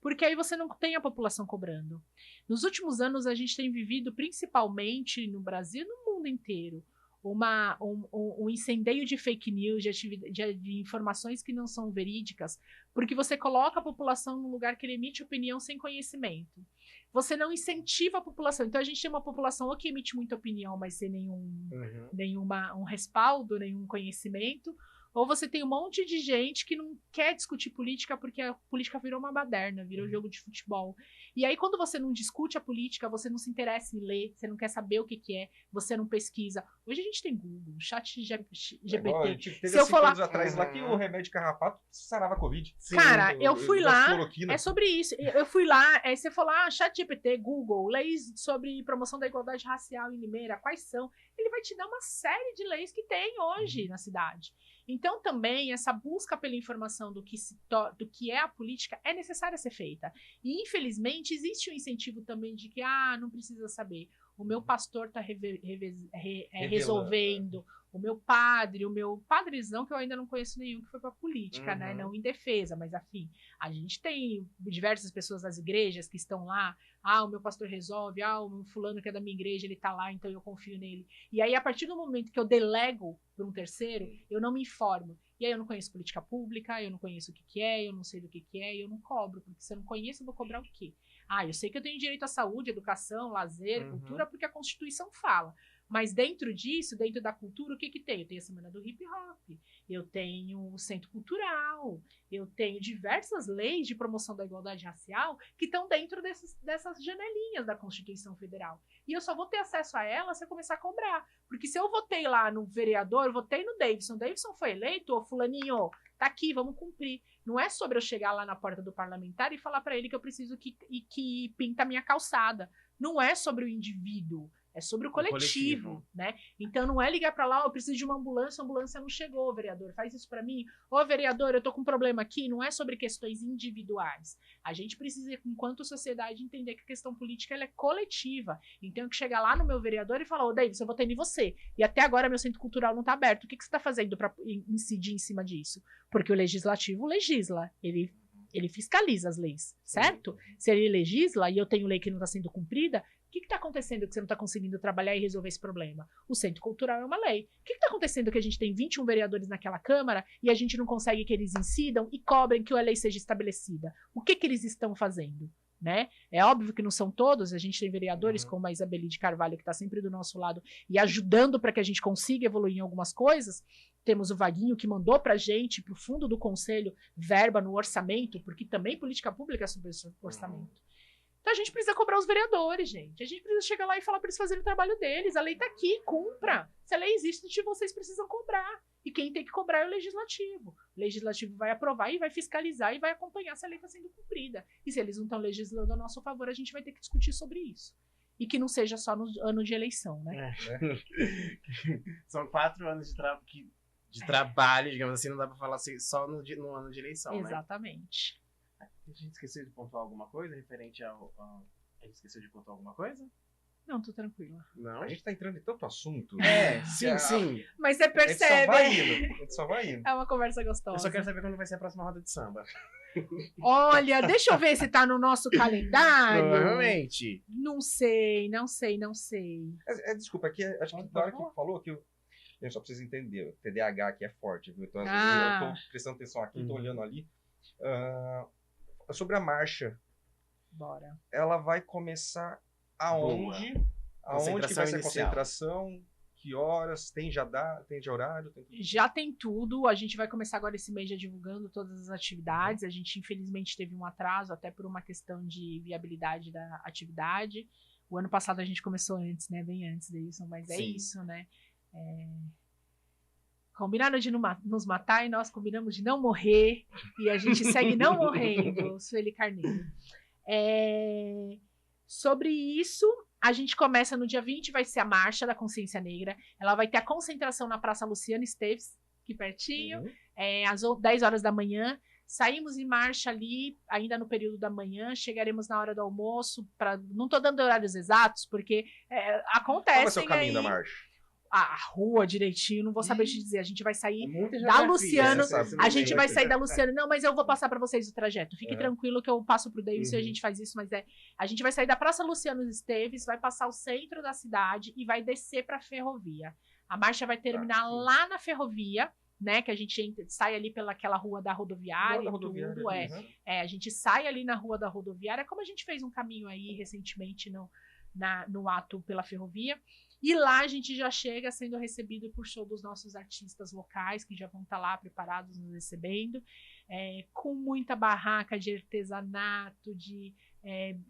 Porque aí você não tem a população cobrando. Nos últimos anos, a gente tem vivido, principalmente no Brasil e no mundo inteiro, um incendeio de fake news, de informações que não são verídicas, porque você coloca a população num lugar que ele emite opinião sem conhecimento. Você não incentiva a população. Então a gente tem uma população que emite muita opinião, mas sem nenhum respaldo, nenhum conhecimento. Ou você tem um monte de gente que não quer discutir política porque a política virou uma baderna, virou jogo de futebol. E aí, quando você não discute a política, você não se interessa em ler, você não quer saber o que é, você não pesquisa. Hoje a gente tem Google, chat GPT.
Teve 5 anos atrás lá que o remédio carrapato sarava a Covid.
Cara, eu fui lá, é sobre isso. Eu fui lá, aí você falou, chat GPT, Google, leis sobre promoção da igualdade racial em Limeira, quais são? Ele vai te dar uma série de leis que tem hoje na cidade. Então, também, essa busca pela informação do que é a política é necessária ser feita. E, infelizmente, existe um incentivo também de que, não precisa saber. O meu pastor está resolvendo. O meu padrezão, que eu ainda não conheço nenhum, que foi para política, né? Não em defesa, mas, afim. A gente tem diversas pessoas das igrejas que estão lá. O meu pastor resolve. O meu fulano que é da minha igreja, ele tá lá, então eu confio nele. E aí, a partir do momento que eu delego para um terceiro, eu não me informo. E aí eu não conheço política pública, eu não conheço o que é, eu não sei do que é, e eu não cobro. Porque se eu não conheço, eu vou cobrar o quê? Eu sei que eu tenho direito à saúde, educação, lazer, cultura, porque a Constituição fala. Mas dentro disso, dentro da cultura, o que tem? Eu tenho a Semana do Hip Hop, eu tenho o Centro Cultural, eu tenho diversas leis de promoção da igualdade racial que estão dentro dessas janelinhas da Constituição Federal. E eu só vou ter acesso a ela se eu começar a cobrar. Porque se eu votei lá no vereador, eu votei no Davidson. Davidson foi eleito, fulaninho, tá aqui, vamos cumprir. Não é sobre eu chegar lá na porta do parlamentar e falar para ele que eu preciso que pinta a minha calçada. Não é sobre o indivíduo. É sobre o coletivo, né? Então não é ligar para lá, eu preciso de uma ambulância, a ambulância não chegou, vereador, faz isso para mim. Vereador, eu tô com um problema aqui. Não é sobre questões individuais. A gente precisa, enquanto sociedade, entender que a questão política ela é coletiva. Então eu que chegar lá no meu vereador e falar, Davis, eu votei em você. E até agora meu centro cultural não tá aberto. O que você tá fazendo para incidir em cima disso? Porque o legislativo legisla. Ele fiscaliza as leis, certo? Se ele legisla e eu tenho lei que não está sendo cumprida, o que está acontecendo que você não está conseguindo trabalhar e resolver esse problema? O Centro Cultural é uma lei. O que está acontecendo que a gente tem 21 vereadores naquela Câmara e a gente não consegue que eles incidam e cobrem que a lei seja estabelecida? O que eles estão fazendo? Né? É óbvio que não são todos, a gente tem vereadores como a Isabeli de Carvalho, que está sempre do nosso lado e ajudando para que a gente consiga evoluir em algumas coisas. Temos o Vaguinho, que mandou para a gente, para o fundo do conselho, verba no orçamento, porque também política pública é sobre orçamento. Então a gente precisa cobrar os vereadores, gente. A gente precisa chegar lá e falar para eles fazerem o trabalho deles. A lei tá aqui, cumpra. Se a lei existe, vocês precisam cobrar. E quem tem que cobrar é o legislativo. O legislativo vai aprovar e vai fiscalizar e vai acompanhar se a lei está sendo cumprida. E se eles não estão legislando a nosso favor, a gente vai ter que discutir sobre isso. E que não seja só no ano de eleição, né?
São 4 anos de trabalho, digamos assim, não dá para falar assim, só no ano de eleição,
Exatamente.
Né? A gente esqueceu de pontuar alguma coisa referente ao... A gente esqueceu de pontuar alguma coisa?
Não, tô tranquila.
Não?
A gente tá entrando em tanto assunto.
Sim.
Mas você percebe.
A gente só vai indo.
É uma conversa gostosa.
Eu só quero saber quando vai ser a próxima roda de samba.
Olha, deixa eu ver se tá no nosso calendário.
Provavelmente.
Não sei.
Desculpa, aqui acho que na hora que falou que eu só preciso entender. O TDAH aqui é forte, viu? Então, às vezes eu tô prestando atenção aqui, tô olhando ali. Sobre a marcha.
Bora.
Ela vai começar aonde? Aonde que vai ser a concentração? Que horas? Tem já horário?
Já tem tudo. A gente vai começar agora esse mês já divulgando todas as atividades. A gente, infelizmente, teve um atraso, até por uma questão de viabilidade da atividade. O ano passado a gente começou antes, né? Bem antes disso, mas é isso, né? Combinaram de nos matar e nós combinamos de não morrer. E a gente segue não morrendo, Sueli Carneiro. Sobre isso, a gente começa no dia 20, vai ser a Marcha da Consciência Negra. Ela vai ter a concentração na Praça Luciana Esteves, aqui pertinho, às 10 horas da manhã. Saímos em marcha ali, ainda no período da manhã, chegaremos na hora do almoço. Não estou dando horários exatos, porque acontece.
Qual vai ser o caminho da marcha?
A rua direitinho, não vou saber te dizer. A gente vai sair da Luciano. A gente vai sair da Luciano. Não, mas eu vou passar para vocês o trajeto. Fique tranquilo que eu passo pro Davidson e a gente faz isso, mas a gente vai sair da Praça Luciano Esteves, vai passar o centro da cidade e vai descer para a ferrovia. A marcha vai terminar lá na ferrovia, né? Que a gente sai ali pelaquela rua da rodoviária e tudo. A gente sai ali na rua da rodoviária, como a gente fez um caminho aí recentemente no ato pela ferrovia. E lá a gente já chega sendo recebido por show dos nossos artistas locais, que já vão estar lá preparados nos recebendo, com muita barraca de artesanato,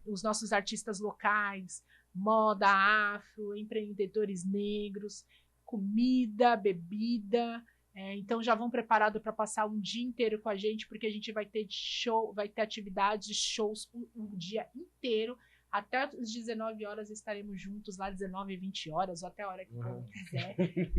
os nossos artistas locais, moda afro, empreendedores negros, comida, bebida. Então já vão preparados para passar um dia inteiro com a gente, porque a gente vai ter atividades, shows o dia inteiro. Até as 19 horas estaremos juntos lá, 19 e 20 horas, ou até a hora que o povo quiser,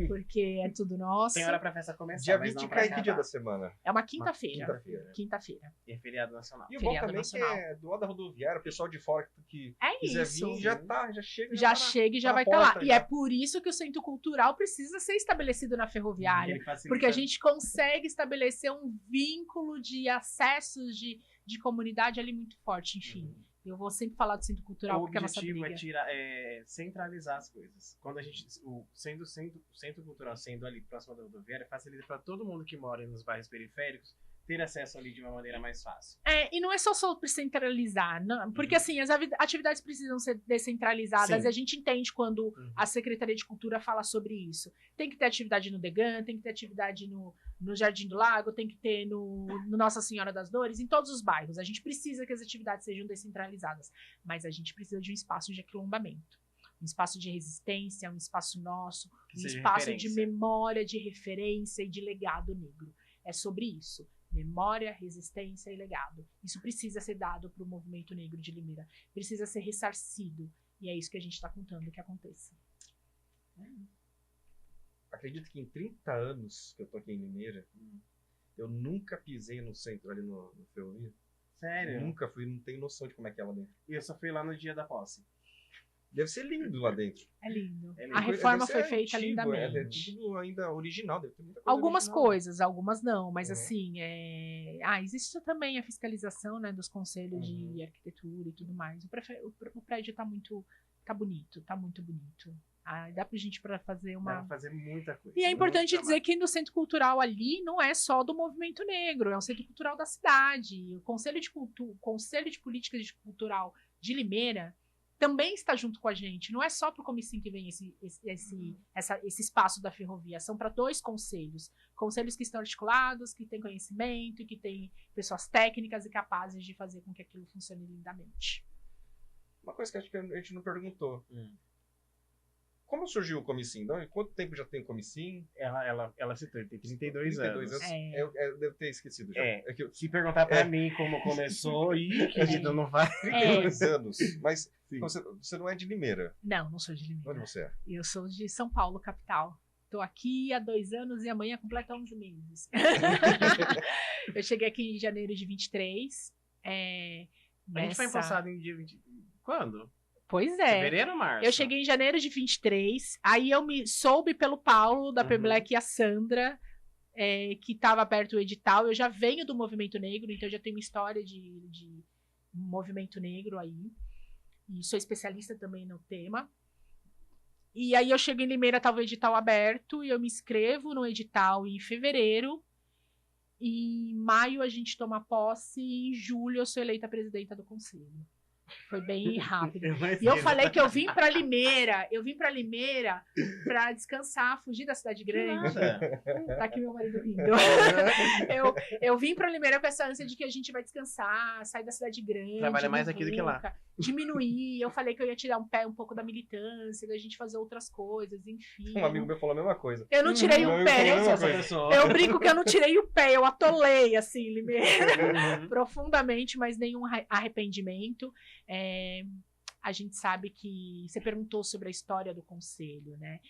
porque é tudo nosso.
Tem hora pra festa começar.
Dia 20 cai que dia da semana?
É uma quinta-feira.
Quinta-feira.
E é feriado nacional.
E o bom também que é do lado da rodoviária, o pessoal de fora que quiser vir, já chega.
Já chega e já vai estar lá. E é por isso que o Centro Cultural precisa ser estabelecido na ferroviária. Porque a gente consegue estabelecer um vínculo de acessos de comunidade ali muito forte, enfim. Eu vou sempre falar do Centro Cultural, porque é a nossa briga.
O objetivo é centralizar as coisas. Quando a gente, o Centro Cultural sendo ali próximo da rodoviária, facilita para todo mundo que mora nos bairros periféricos ter acesso ali de uma maneira mais fácil.
E não é só sobre centralizar, não, porque assim, as atividades precisam ser descentralizadas.
Sim.
E a gente entende quando a Secretaria de Cultura fala sobre isso. Tem que ter atividade no Degan, tem que ter atividade no Jardim do Lago, tem que ter no Nossa Senhora das Dores, em todos os bairros. A gente precisa que as atividades sejam descentralizadas, mas a gente precisa de um espaço de aquilombamento, um espaço de resistência, um espaço nosso, um espaço de memória, de referência e de legado negro. É sobre isso. Memória, resistência e legado. Isso precisa ser dado para o movimento negro de Limeira. Precisa ser ressarcido. E é isso que a gente está contando que aconteça.
Acredito que em 30 anos que eu tô aqui em Limeira, eu nunca pisei no centro ali no Ferrovia.
Sério?
Nunca fui, não tenho noção de como é que é lá dentro.
E eu só fui lá no dia da posse.
Deve ser lindo lá dentro.
É lindo. A reforma foi feita lindamente.
É tudo ainda original. Deve ter muita coisa
algumas
original.
Coisas, algumas não. Mas assim, existe também a fiscalização, né, dos conselhos de arquitetura e tudo mais. O prédio tá muito bonito. Dá pra gente fazer uma...
Dá pra fazer muita coisa.
E é importante dizer que no Centro Cultural ali não é só do movimento negro, é um centro cultural da cidade. O Conselho de Políticas Cultural de Limeira também está junto com a gente. Não é só para o Comicinho que vem esse espaço da ferrovia. São para 2 conselhos. Conselhos que estão articulados, que têm conhecimento, que têm pessoas técnicas e capazes de fazer com que aquilo funcione lindamente.
Uma coisa que acho que a gente não perguntou. Como surgiu o Comicinho? Então, quanto tempo já tem o Comicinho?
Ela citou, ele tem 32 anos.
Eu devo ter esquecido já.
Se perguntar pra mim como começou, querido, não vai.
32 anos. Mas você não é de Limeira.
Não sou de Limeira.
Onde você é?
Eu sou de São Paulo, capital. Estou aqui há 2 anos e amanhã completa 11 meses. Eu cheguei aqui em janeiro de 23.
A gente foi empossado em dia 20... Quando?
Pois é.
Fevereiro ou março?
Eu cheguei em janeiro de 23. Aí eu me soube pelo Paulo, da P-Black, e a Sandra, que estava aberto o edital. Eu já venho do movimento negro, então eu já tenho uma história de movimento negro aí. E sou especialista também no tema. E aí eu chego em Limeira, estava o edital aberto, e eu me inscrevo no edital em fevereiro. Em maio a gente toma posse, e em julho eu sou eleita presidenta do conselho. Foi bem rápido. E eu falei que eu vim pra Limeira pra descansar, fugir da cidade grande. Tá aqui meu marido rindo. Eu vim pra Limeira com essa ânsia de que a gente vai descansar, sair da cidade grande.
Trabalha mais aqui do que lá.
Diminuir. Eu falei que eu ia tirar um pouco da militância, da gente fazer outras coisas, enfim.
Um amigo meu falou a mesma coisa.
Eu não tirei o pé. Eu brinco que eu não tirei o pé, eu atolei, assim, Limeira. Profundamente, mas nenhum arrependimento. A gente sabe que você perguntou sobre a história do conselho, né?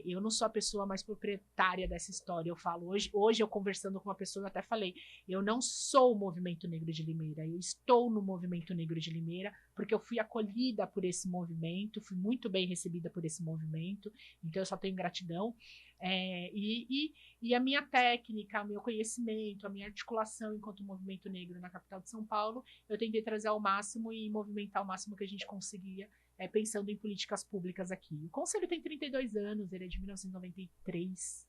Eu não sou a pessoa mais proprietária dessa história. Eu falo hoje eu conversando com uma pessoa, eu até falei, eu não sou o Movimento Negro de Limeira, eu estou no Movimento Negro de Limeira porque eu fui acolhida por esse movimento, fui muito bem recebida por esse movimento, então eu só tenho gratidão. E a minha técnica, o meu conhecimento, a minha articulação enquanto movimento negro na capital de São Paulo, eu tentei trazer ao máximo e movimentar ao máximo que a gente conseguia, pensando em políticas públicas aqui. O Conselho tem 32 anos, ele é de 1993.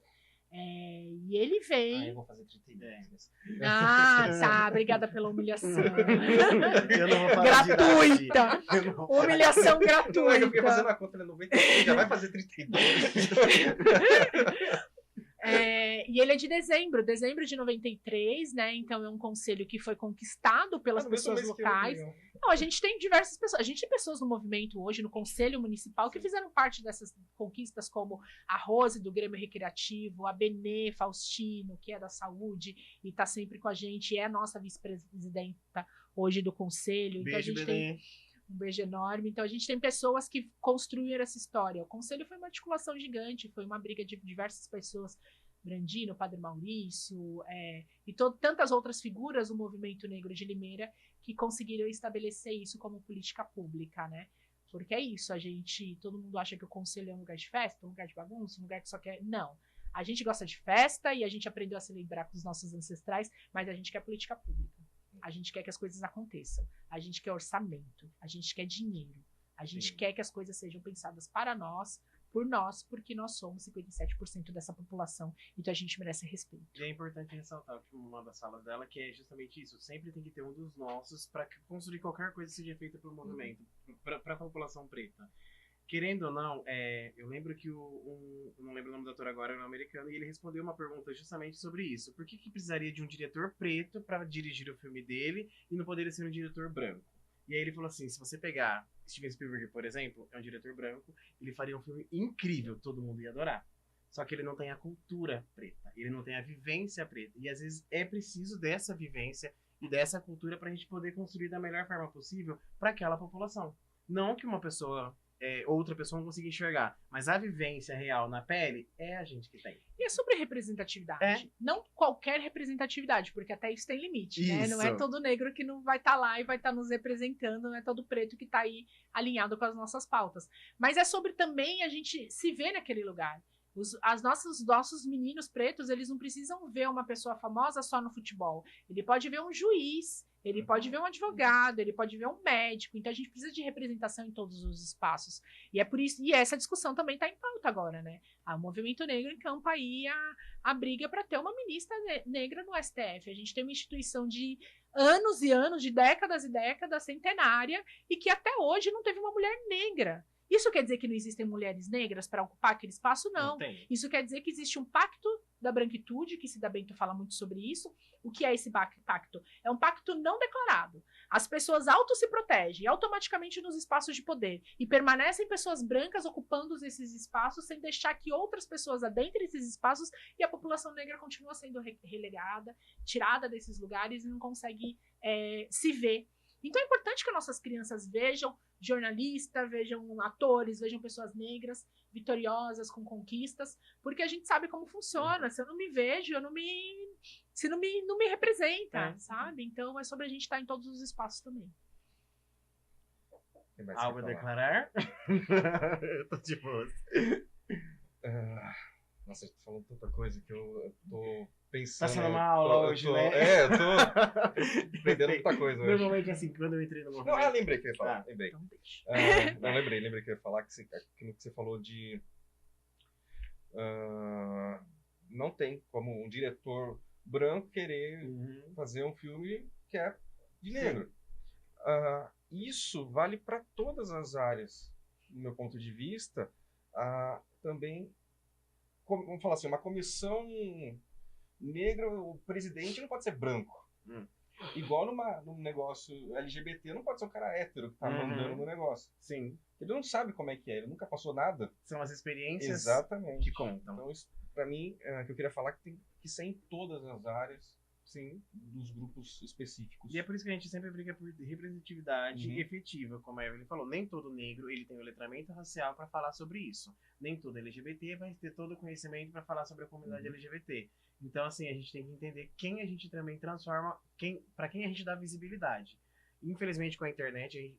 E ele vem...
eu vou fazer 32.
Tá, obrigada pela humilhação.
Eu não vou falar
gratuita! Humilhação gratuita.
Eu fiquei fazendo a conta, né? 93, já vai fazer 32.
E ele é de dezembro de 93, né? Então é um conselho que foi conquistado pelas pessoas locais. Não, a gente tem diversas pessoas. A gente tem pessoas no movimento hoje, no Conselho Municipal, que fizeram parte dessas conquistas, como a Rose, do Grêmio Recreativo, a Benê Faustino, que é da saúde e está sempre com a gente, é a nossa vice-presidenta hoje do Conselho. Então
Beijo,
a gente
Benê.
tem um beijo enorme. Então a gente tem pessoas que construíram essa história. O Conselho foi uma articulação gigante, foi uma briga de diversas pessoas. Brandino, Padre Maurício, e tantas outras figuras do movimento negro de Limeira que conseguiram estabelecer isso como política pública, né? Porque é isso, todo mundo acha que o conselho é um lugar de festa, um lugar de bagunça, um lugar que só quer... Não, a gente gosta de festa e a gente aprendeu a celebrar com os nossos ancestrais, mas a gente quer política pública. A gente quer que as coisas aconteçam. A gente quer orçamento. A gente quer dinheiro. A gente quer que as coisas sejam pensadas para nós, por nós, porque nós somos 57% dessa população, então a gente merece respeito.
E é importante ressaltar que uma das falas dela, que é justamente isso, sempre tem que ter um dos nossos para construir qualquer coisa que seja feita pelo movimento, para a população preta. Querendo ou não, eu lembro que não lembro o nome do ator agora, era um americano, e ele respondeu uma pergunta justamente sobre isso. Por que precisaria de um diretor preto para dirigir o filme dele e não poderia ser um diretor branco? E aí ele falou assim, se você pegar Steven Spielberg, por exemplo, é um diretor branco, ele faria um filme incrível, todo mundo ia adorar. Só que ele não tem a cultura preta, ele não tem a vivência preta. E às vezes é preciso dessa vivência e dessa cultura pra gente poder construir da melhor forma possível para aquela população. Não que uma pessoa, outra pessoa não consiga enxergar, mas a vivência real na pele é a gente que tem.
E é sobre representatividade. Não qualquer representatividade, porque até isso tem limite, né? Não é todo negro que não vai estar lá e vai estar nos representando, não é todo preto que está aí alinhado com as nossas pautas. Mas é sobre também a gente se ver naquele lugar. Os nossos meninos pretos, eles não precisam ver uma pessoa famosa só no futebol. Ele pode ver um juiz, ele pode ver um advogado, ele pode ver um médico. Então a gente precisa de representação em todos os espaços. E é por isso, e essa discussão também está em pauta agora, né? O movimento negro encampa aí a briga para ter uma ministra negra no STF. A gente tem uma instituição de anos e anos, de décadas e décadas, centenária, e que até hoje não teve uma mulher negra. Isso quer dizer que não existem mulheres negras para ocupar aquele espaço? Não. Isso quer dizer que existe um pacto da branquitude, que Cida Bento fala muito sobre isso. O que é esse pacto? É um pacto não declarado. As pessoas se protegem automaticamente nos espaços de poder e permanecem pessoas brancas ocupando esses espaços sem deixar que outras pessoas adentrem esses espaços, e a população negra continua sendo relegada, tirada desses lugares e não consegue se ver. Então é importante que nossas crianças vejam jornalistas, vejam atores, vejam pessoas negras vitoriosas, com conquistas, porque a gente sabe como funciona. Se eu não me vejo, não me representa, sabe? Então é sobre a gente estar em todos os espaços também.
Algo a declarar? Eu tô de boa.
Nossa, eu tô falando tanta coisa que eu tô pensando.
Tá sendo uma aula hoje, né?
Eu tô aprendendo muita coisa hoje.
Normalmente, assim, quando eu entrei no movimento...
Não, lembrei que eu ia falar. Lembrei.
Então deixa.
Não, lembrei que eu ia falar aquilo que você falou de... não tem como um diretor branco querer fazer um filme que é de negro. Isso vale para todas as áreas, do meu ponto de vista. Também, vamos falar assim, uma comissão negra, o presidente não pode ser branco. Igual num negócio LGBT, não pode ser um cara hétero que tá mandando no negócio.
Sim.
Ele não sabe como é que é, ele nunca passou nada.
São as experiências
Exatamente.
que contam.
Então, isso, pra mim, que eu queria falar que tem que ser em todas as áreas, sim, dos grupos específicos.
E é por isso que a gente sempre briga por representatividade efetiva, como a Evelyn falou. Nem todo negro ele tem o letramento racial para falar sobre isso. Nem todo LGBT vai ter todo o conhecimento para falar sobre a comunidade LGBT. Então, assim, a gente tem que entender quem a gente também transforma, para quem a gente dá visibilidade. Infelizmente, com a internet,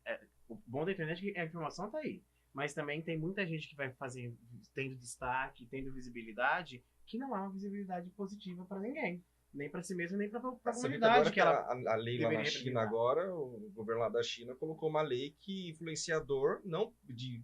o bom da internet é que a informação tá aí. Mas também tem muita gente que vai tendo destaque, tendo visibilidade, que não é uma visibilidade positiva para ninguém. Nem para si mesmo, nem para a comunidade.
Que a lei lá na China agora, o governo lá da China colocou uma lei que influenciador, não de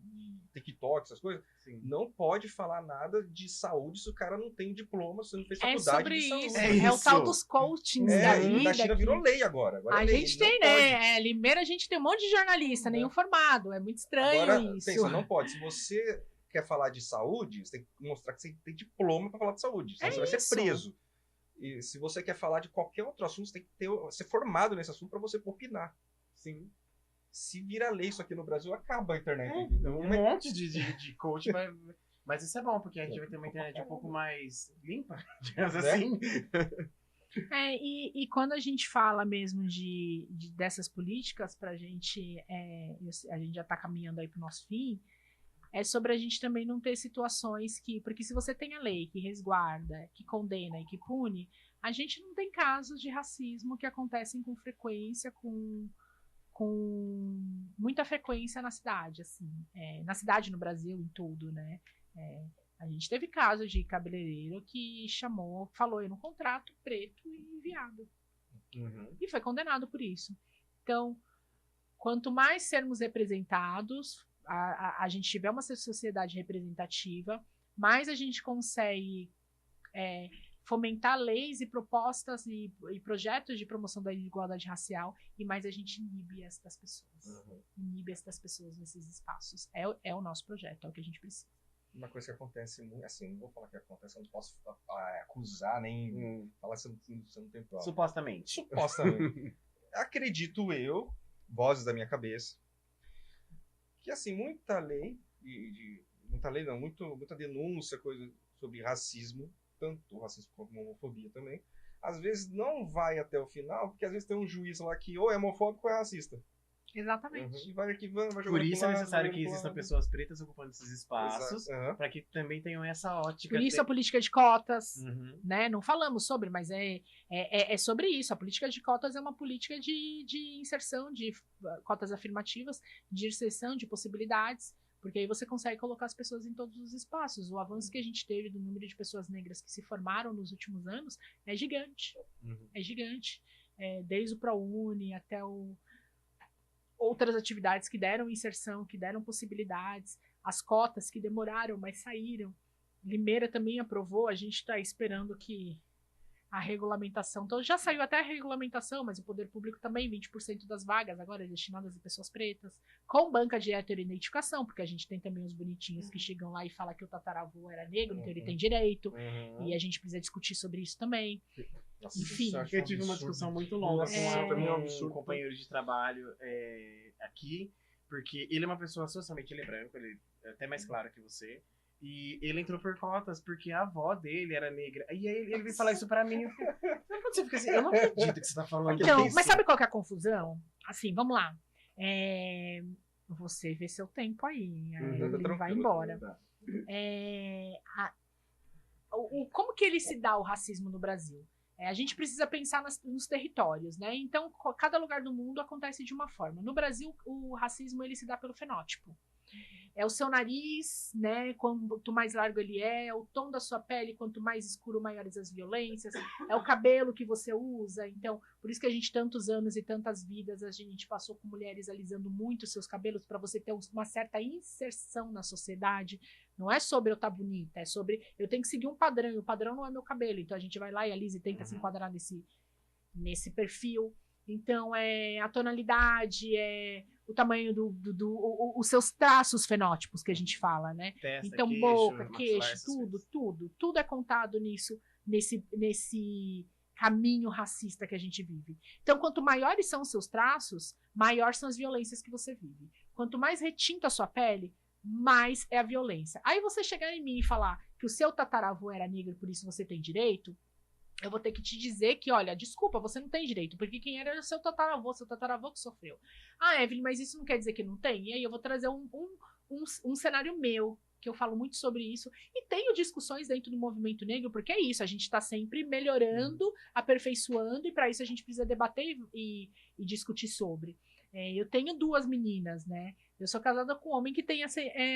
TikTok, essas coisas, não pode falar nada de saúde se o cara não tem diploma, se não fez faculdade de saúde.
É o tal dos coachings da vida.
Na China virou lei agora.
A gente tem, né? Limeira a gente tem um monte de jornalista, nenhum formado. É muito estranho
agora,
isso.
Pensa, não pode. Se você quer falar de saúde, você tem que mostrar que você tem diploma para falar de saúde. Senão você vai ser preso. E se você quer falar de qualquer outro assunto, você tem que ser formado nesse assunto para você opinar.
Sim.
Se vira lei isso aqui no Brasil, acaba a internet.
Um monte de coach, mas isso é bom, porque a gente vai ter uma internet um pouco mais limpa, digamos assim.
E quando a gente fala mesmo dessas políticas pra gente, a gente já tá caminhando aí pro nosso fim, é sobre a gente também não ter situações porque se você tem a lei que resguarda, que condena e que pune, a gente não tem casos de racismo que acontecem com frequência, com muita frequência na cidade, assim, no Brasil, em tudo, né? A gente teve casos de cabeleireiro que falou no contrato preto e viado. E foi condenado por isso. Então, quanto mais sermos representados, a gente tiver uma sociedade representativa, mais a gente consegue fomentar leis e propostas e projetos de promoção da igualdade racial, e mais a gente inibe estas pessoas. Inibe estas pessoas nesses espaços. É o nosso projeto, é o que a gente precisa.
Uma coisa que acontece muito, assim, não vou falar que acontece, eu não posso acusar, nem falar se eu não tenho prova.
Supostamente.
Acredito eu, vozes da minha cabeça, que assim, muita lei, muita denúncia, coisa sobre racismo, tanto racismo como homofobia também, às vezes não vai até o final, porque às vezes tem um juiz lá que ou é homofóbico ou é racista.
Exatamente.
E vai arquivando, vai
jogando. Por isso é necessário que existam pessoas pretas ocupando esses espaços, para que também tenham essa ótica.
Por isso a política de cotas, né? Não falamos sobre, mas é sobre isso. A política de cotas é uma política de inserção, de cotas afirmativas, de inserção de possibilidades, porque aí você consegue colocar as pessoas em todos os espaços. O avanço que a gente teve do número de pessoas negras que se formaram nos últimos anos é gigante. É gigante. Desde o ProUni até outras atividades que deram inserção, que deram possibilidades, as cotas que demoraram, mas saíram. Limeira também aprovou, a gente está esperando que a regulamentação. Então, já saiu até a regulamentação, mas o poder público também, 20% das vagas agora destinadas a pessoas pretas, com banca de heteroidentificação, porque a gente tem também os bonitinhos que chegam lá e falam que o tataravô era negro, então ele tem direito, e a gente precisa discutir sobre isso também.
Nossa,
Enfim.
isso eu acho
Eu tive uma discussão muito longa com um companheiro de trabalho aqui, porque ele é uma pessoa socialmente, ele é branco, ele é até mais claro que você, e ele entrou por cotas porque a avó dele era negra. E aí ele veio falar isso pra mim. Sabe quando você fica assim, eu não acredito que você tá falando
Então,
isso.
mas sabe qual que é a confusão? Assim, vamos lá. Você vê seu tempo aí, ele vai embora. Como que ele se dá o racismo no Brasil? A gente precisa pensar nos territórios, né? Então, cada lugar do mundo acontece de uma forma. No Brasil, o racismo ele se dá pelo fenótipo. É o seu nariz, né? Quanto mais largo ele é o tom da sua pele, quanto mais escuro, maiores as violências. É o cabelo que você usa. Então, por isso que a gente, tantos anos e tantas vidas, a gente passou com mulheres alisando muito os seus cabelos para você ter uma certa inserção na sociedade. Não é sobre eu estar bonita, é sobre eu tenho que seguir um padrão. E o padrão não é meu cabelo. Então, a gente vai lá e alisa e tenta se enquadrar nesse perfil. Então, a tonalidade, o tamanho os seus traços fenótipos que a gente fala, né?
Testa,
então,
queixo,
boca,
maxilar,
queixo, tudo é contado nesse caminho racista que a gente vive. Então, quanto maiores são os seus traços, maiores são as violências que você vive. Quanto mais retinta a sua pele, mais é a violência. Aí você chegar em mim e falar que o seu tataravô era negro, por isso você tem direito, eu vou ter que te dizer que, olha, desculpa, você não tem direito, porque quem era o seu tataravô que sofreu. Ah, Evelyn, mas isso não quer dizer que não tem? E aí eu vou trazer um cenário meu, que eu falo muito sobre isso, e tenho discussões dentro do movimento negro, porque é isso, a gente está sempre melhorando, aperfeiçoando, e para isso a gente precisa debater e discutir sobre. Eu tenho 2 meninas, né? Eu sou casada com um homem que tem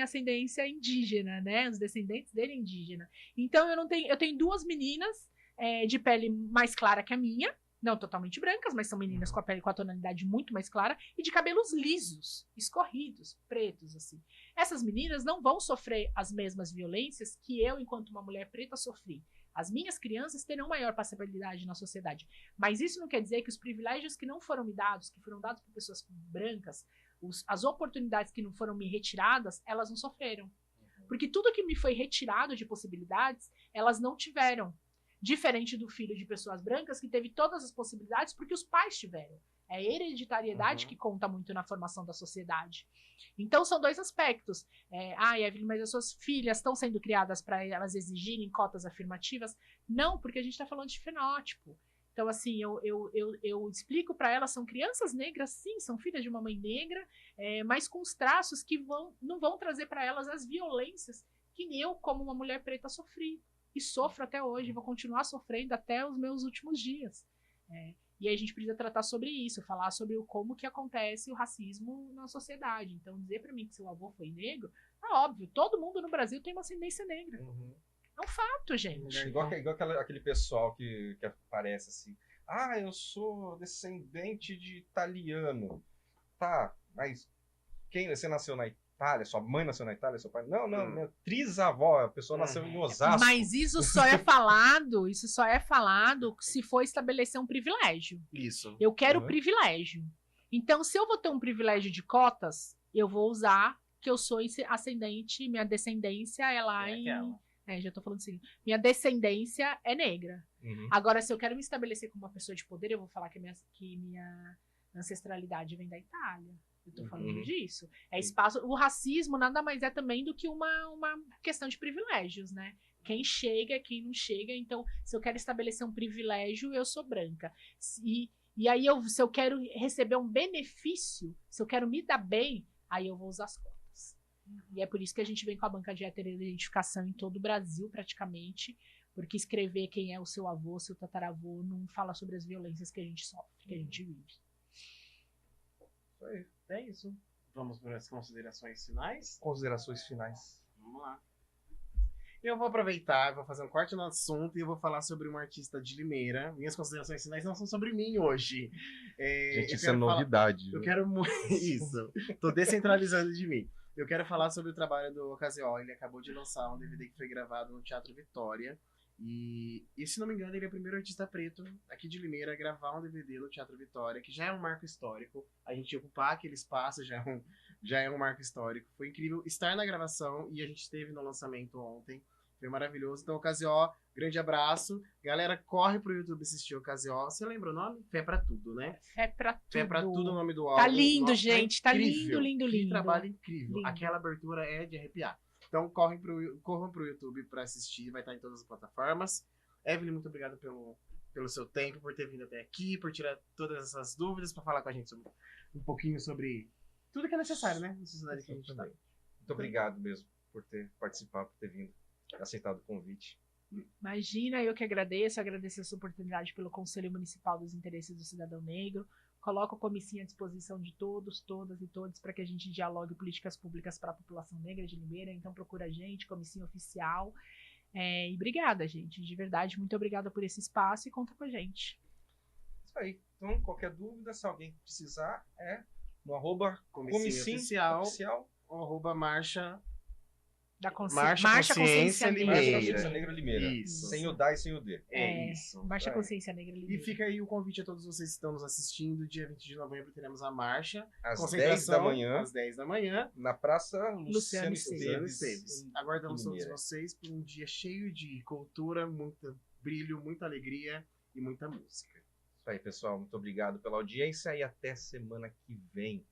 ascendência indígena, né? Os descendentes dele é indígena. Então eu tenho 2 meninas de pele mais clara que a minha, não totalmente brancas, mas são meninas com a pele com a tonalidade muito mais clara, e de cabelos lisos, escorridos, pretos, assim. Essas meninas não vão sofrer as mesmas violências que eu, enquanto uma mulher preta, sofri. As minhas crianças terão maior passabilidade na sociedade. Mas isso não quer dizer que os privilégios que não foram me dados, que foram dados por pessoas brancas, as oportunidades que não foram me retiradas, elas não sofreram. Porque tudo que me foi retirado de possibilidades, elas não tiveram. Diferente do filho de pessoas brancas, que teve todas as possibilidades porque os pais tiveram. É a hereditariedade que conta muito na formação da sociedade. Então, são 2 aspectos. Evelyn, mas as suas filhas estão sendo criadas para elas exigirem cotas afirmativas? Não, porque a gente está falando de fenótipo. Então, assim, eu explico para elas, são crianças negras, sim, são filhas de uma mãe negra, mas com os traços que não vão trazer para elas as violências que eu, como uma mulher preta, sofri. E sofro até hoje, vou continuar sofrendo até os meus últimos dias. E aí a gente precisa tratar sobre isso, falar sobre como que acontece o racismo na sociedade. Então, dizer para mim que seu avô foi negro, é óbvio, todo mundo no Brasil tem uma ascendência negra. É um fato, gente.
Igual aquele pessoal que aparece assim, eu sou descendente de italiano. Tá, mas você nasceu na Itália? Sua mãe nasceu na Itália? Seu pai? Não, minha trisavó, a pessoa nasceu em Osasco.
Mas isso só é falado se for estabelecer um privilégio.
Isso.
Eu quero privilégio. Então, se eu vou ter um privilégio de cotas, eu vou usar que eu sou ascendente, minha descendência é lá já tô falando assim, minha descendência é negra. Agora, se eu quero me estabelecer como uma pessoa de poder, eu vou falar que minha ancestralidade vem da Itália. Eu tô falando disso. Espaço. O racismo nada mais é também do que uma questão de privilégios, né? Quem chega, quem não chega. Então, se eu quero estabelecer um privilégio, eu sou branca. E aí, se eu quero receber um benefício, se eu quero me dar bem, aí eu vou usar as cotas. E é por isso que a gente vem com a banca de heteroidentificação em todo o Brasil, praticamente, porque escrever quem é o seu avô, seu tataravô, não fala sobre as violências que a gente sofre, que a gente vive.
Isso aí. É isso. Vamos para as considerações finais?
Considerações finais.
Vamos lá. Eu vou aproveitar, vou fazer um corte no assunto e eu vou falar sobre uma artista de Limeira. Minhas considerações finais não são sobre mim hoje.
Gente, isso é novidade.
Eu quero muito. Isso. Tô descentralizando de mim. Eu quero falar sobre o trabalho do Ocasiol. Ele acabou de lançar um DVD que foi gravado no Teatro Vitória. E se não me engano, ele é o primeiro artista preto aqui de Limeira a gravar um DVD no Teatro Vitória, que já é um marco histórico. A gente ocupar aquele espaço já é um marco histórico. Foi incrível estar na gravação e a gente esteve no lançamento ontem. Foi maravilhoso. Então, Ocasió, grande abraço. Galera, corre pro YouTube assistir o Ocasió. Você lembra o nome? Fé pra Tudo, né?
Fé pra tudo.
Fé pra Tudo é o nome do álbum.
Tá lindo,
Nossa,
gente. Tá lindo, lindo,
Que
lindo.
trabalho incrível.
Lindo.
Aquela abertura é de arrepiar. Então, corram pro YouTube pra assistir. Vai estar em todas as plataformas. Evelyn, muito obrigado pelo seu tempo, por ter vindo até aqui, por tirar todas essas dúvidas, pra falar com a gente um pouquinho sobre tudo que é necessário, né? Na sociedade que a gente tá.
Muito obrigado mesmo por ter participado, por ter vindo, aceitado o convite.
Imagina, eu que agradeço essa oportunidade pelo Conselho Municipal dos Interesses do Cidadão Negro. Coloco o comissinho à disposição de todos, todas e todos para que a gente dialogue políticas públicas para a população negra de Limeira. Então procura a gente, comissinho oficial. E obrigada, gente. De verdade, muito obrigada por esse espaço e conta com a gente.
Isso aí. Então, qualquer dúvida, se alguém precisar, é no @
Comissinho oficial. Arroba Marcha
Consciência
Limeira.
Marcha Consciência Negra Limeira.
Isso.
Sem o DA e sem o D.
Isso.
Marcha Consciência Negra Limeira.
E fica aí o convite a todos vocês que estão nos assistindo. Dia 20 de novembro teremos a marcha.
Às
Concentração
10 da manhã.
manhã.
Na Praça
Luciano
Esteves.
Aguardamos todos
Limeira.
vocês por um dia cheio de cultura, muito brilho, muita alegria e muita música.
Isso aí, pessoal. Muito obrigado pela audiência e até semana que vem.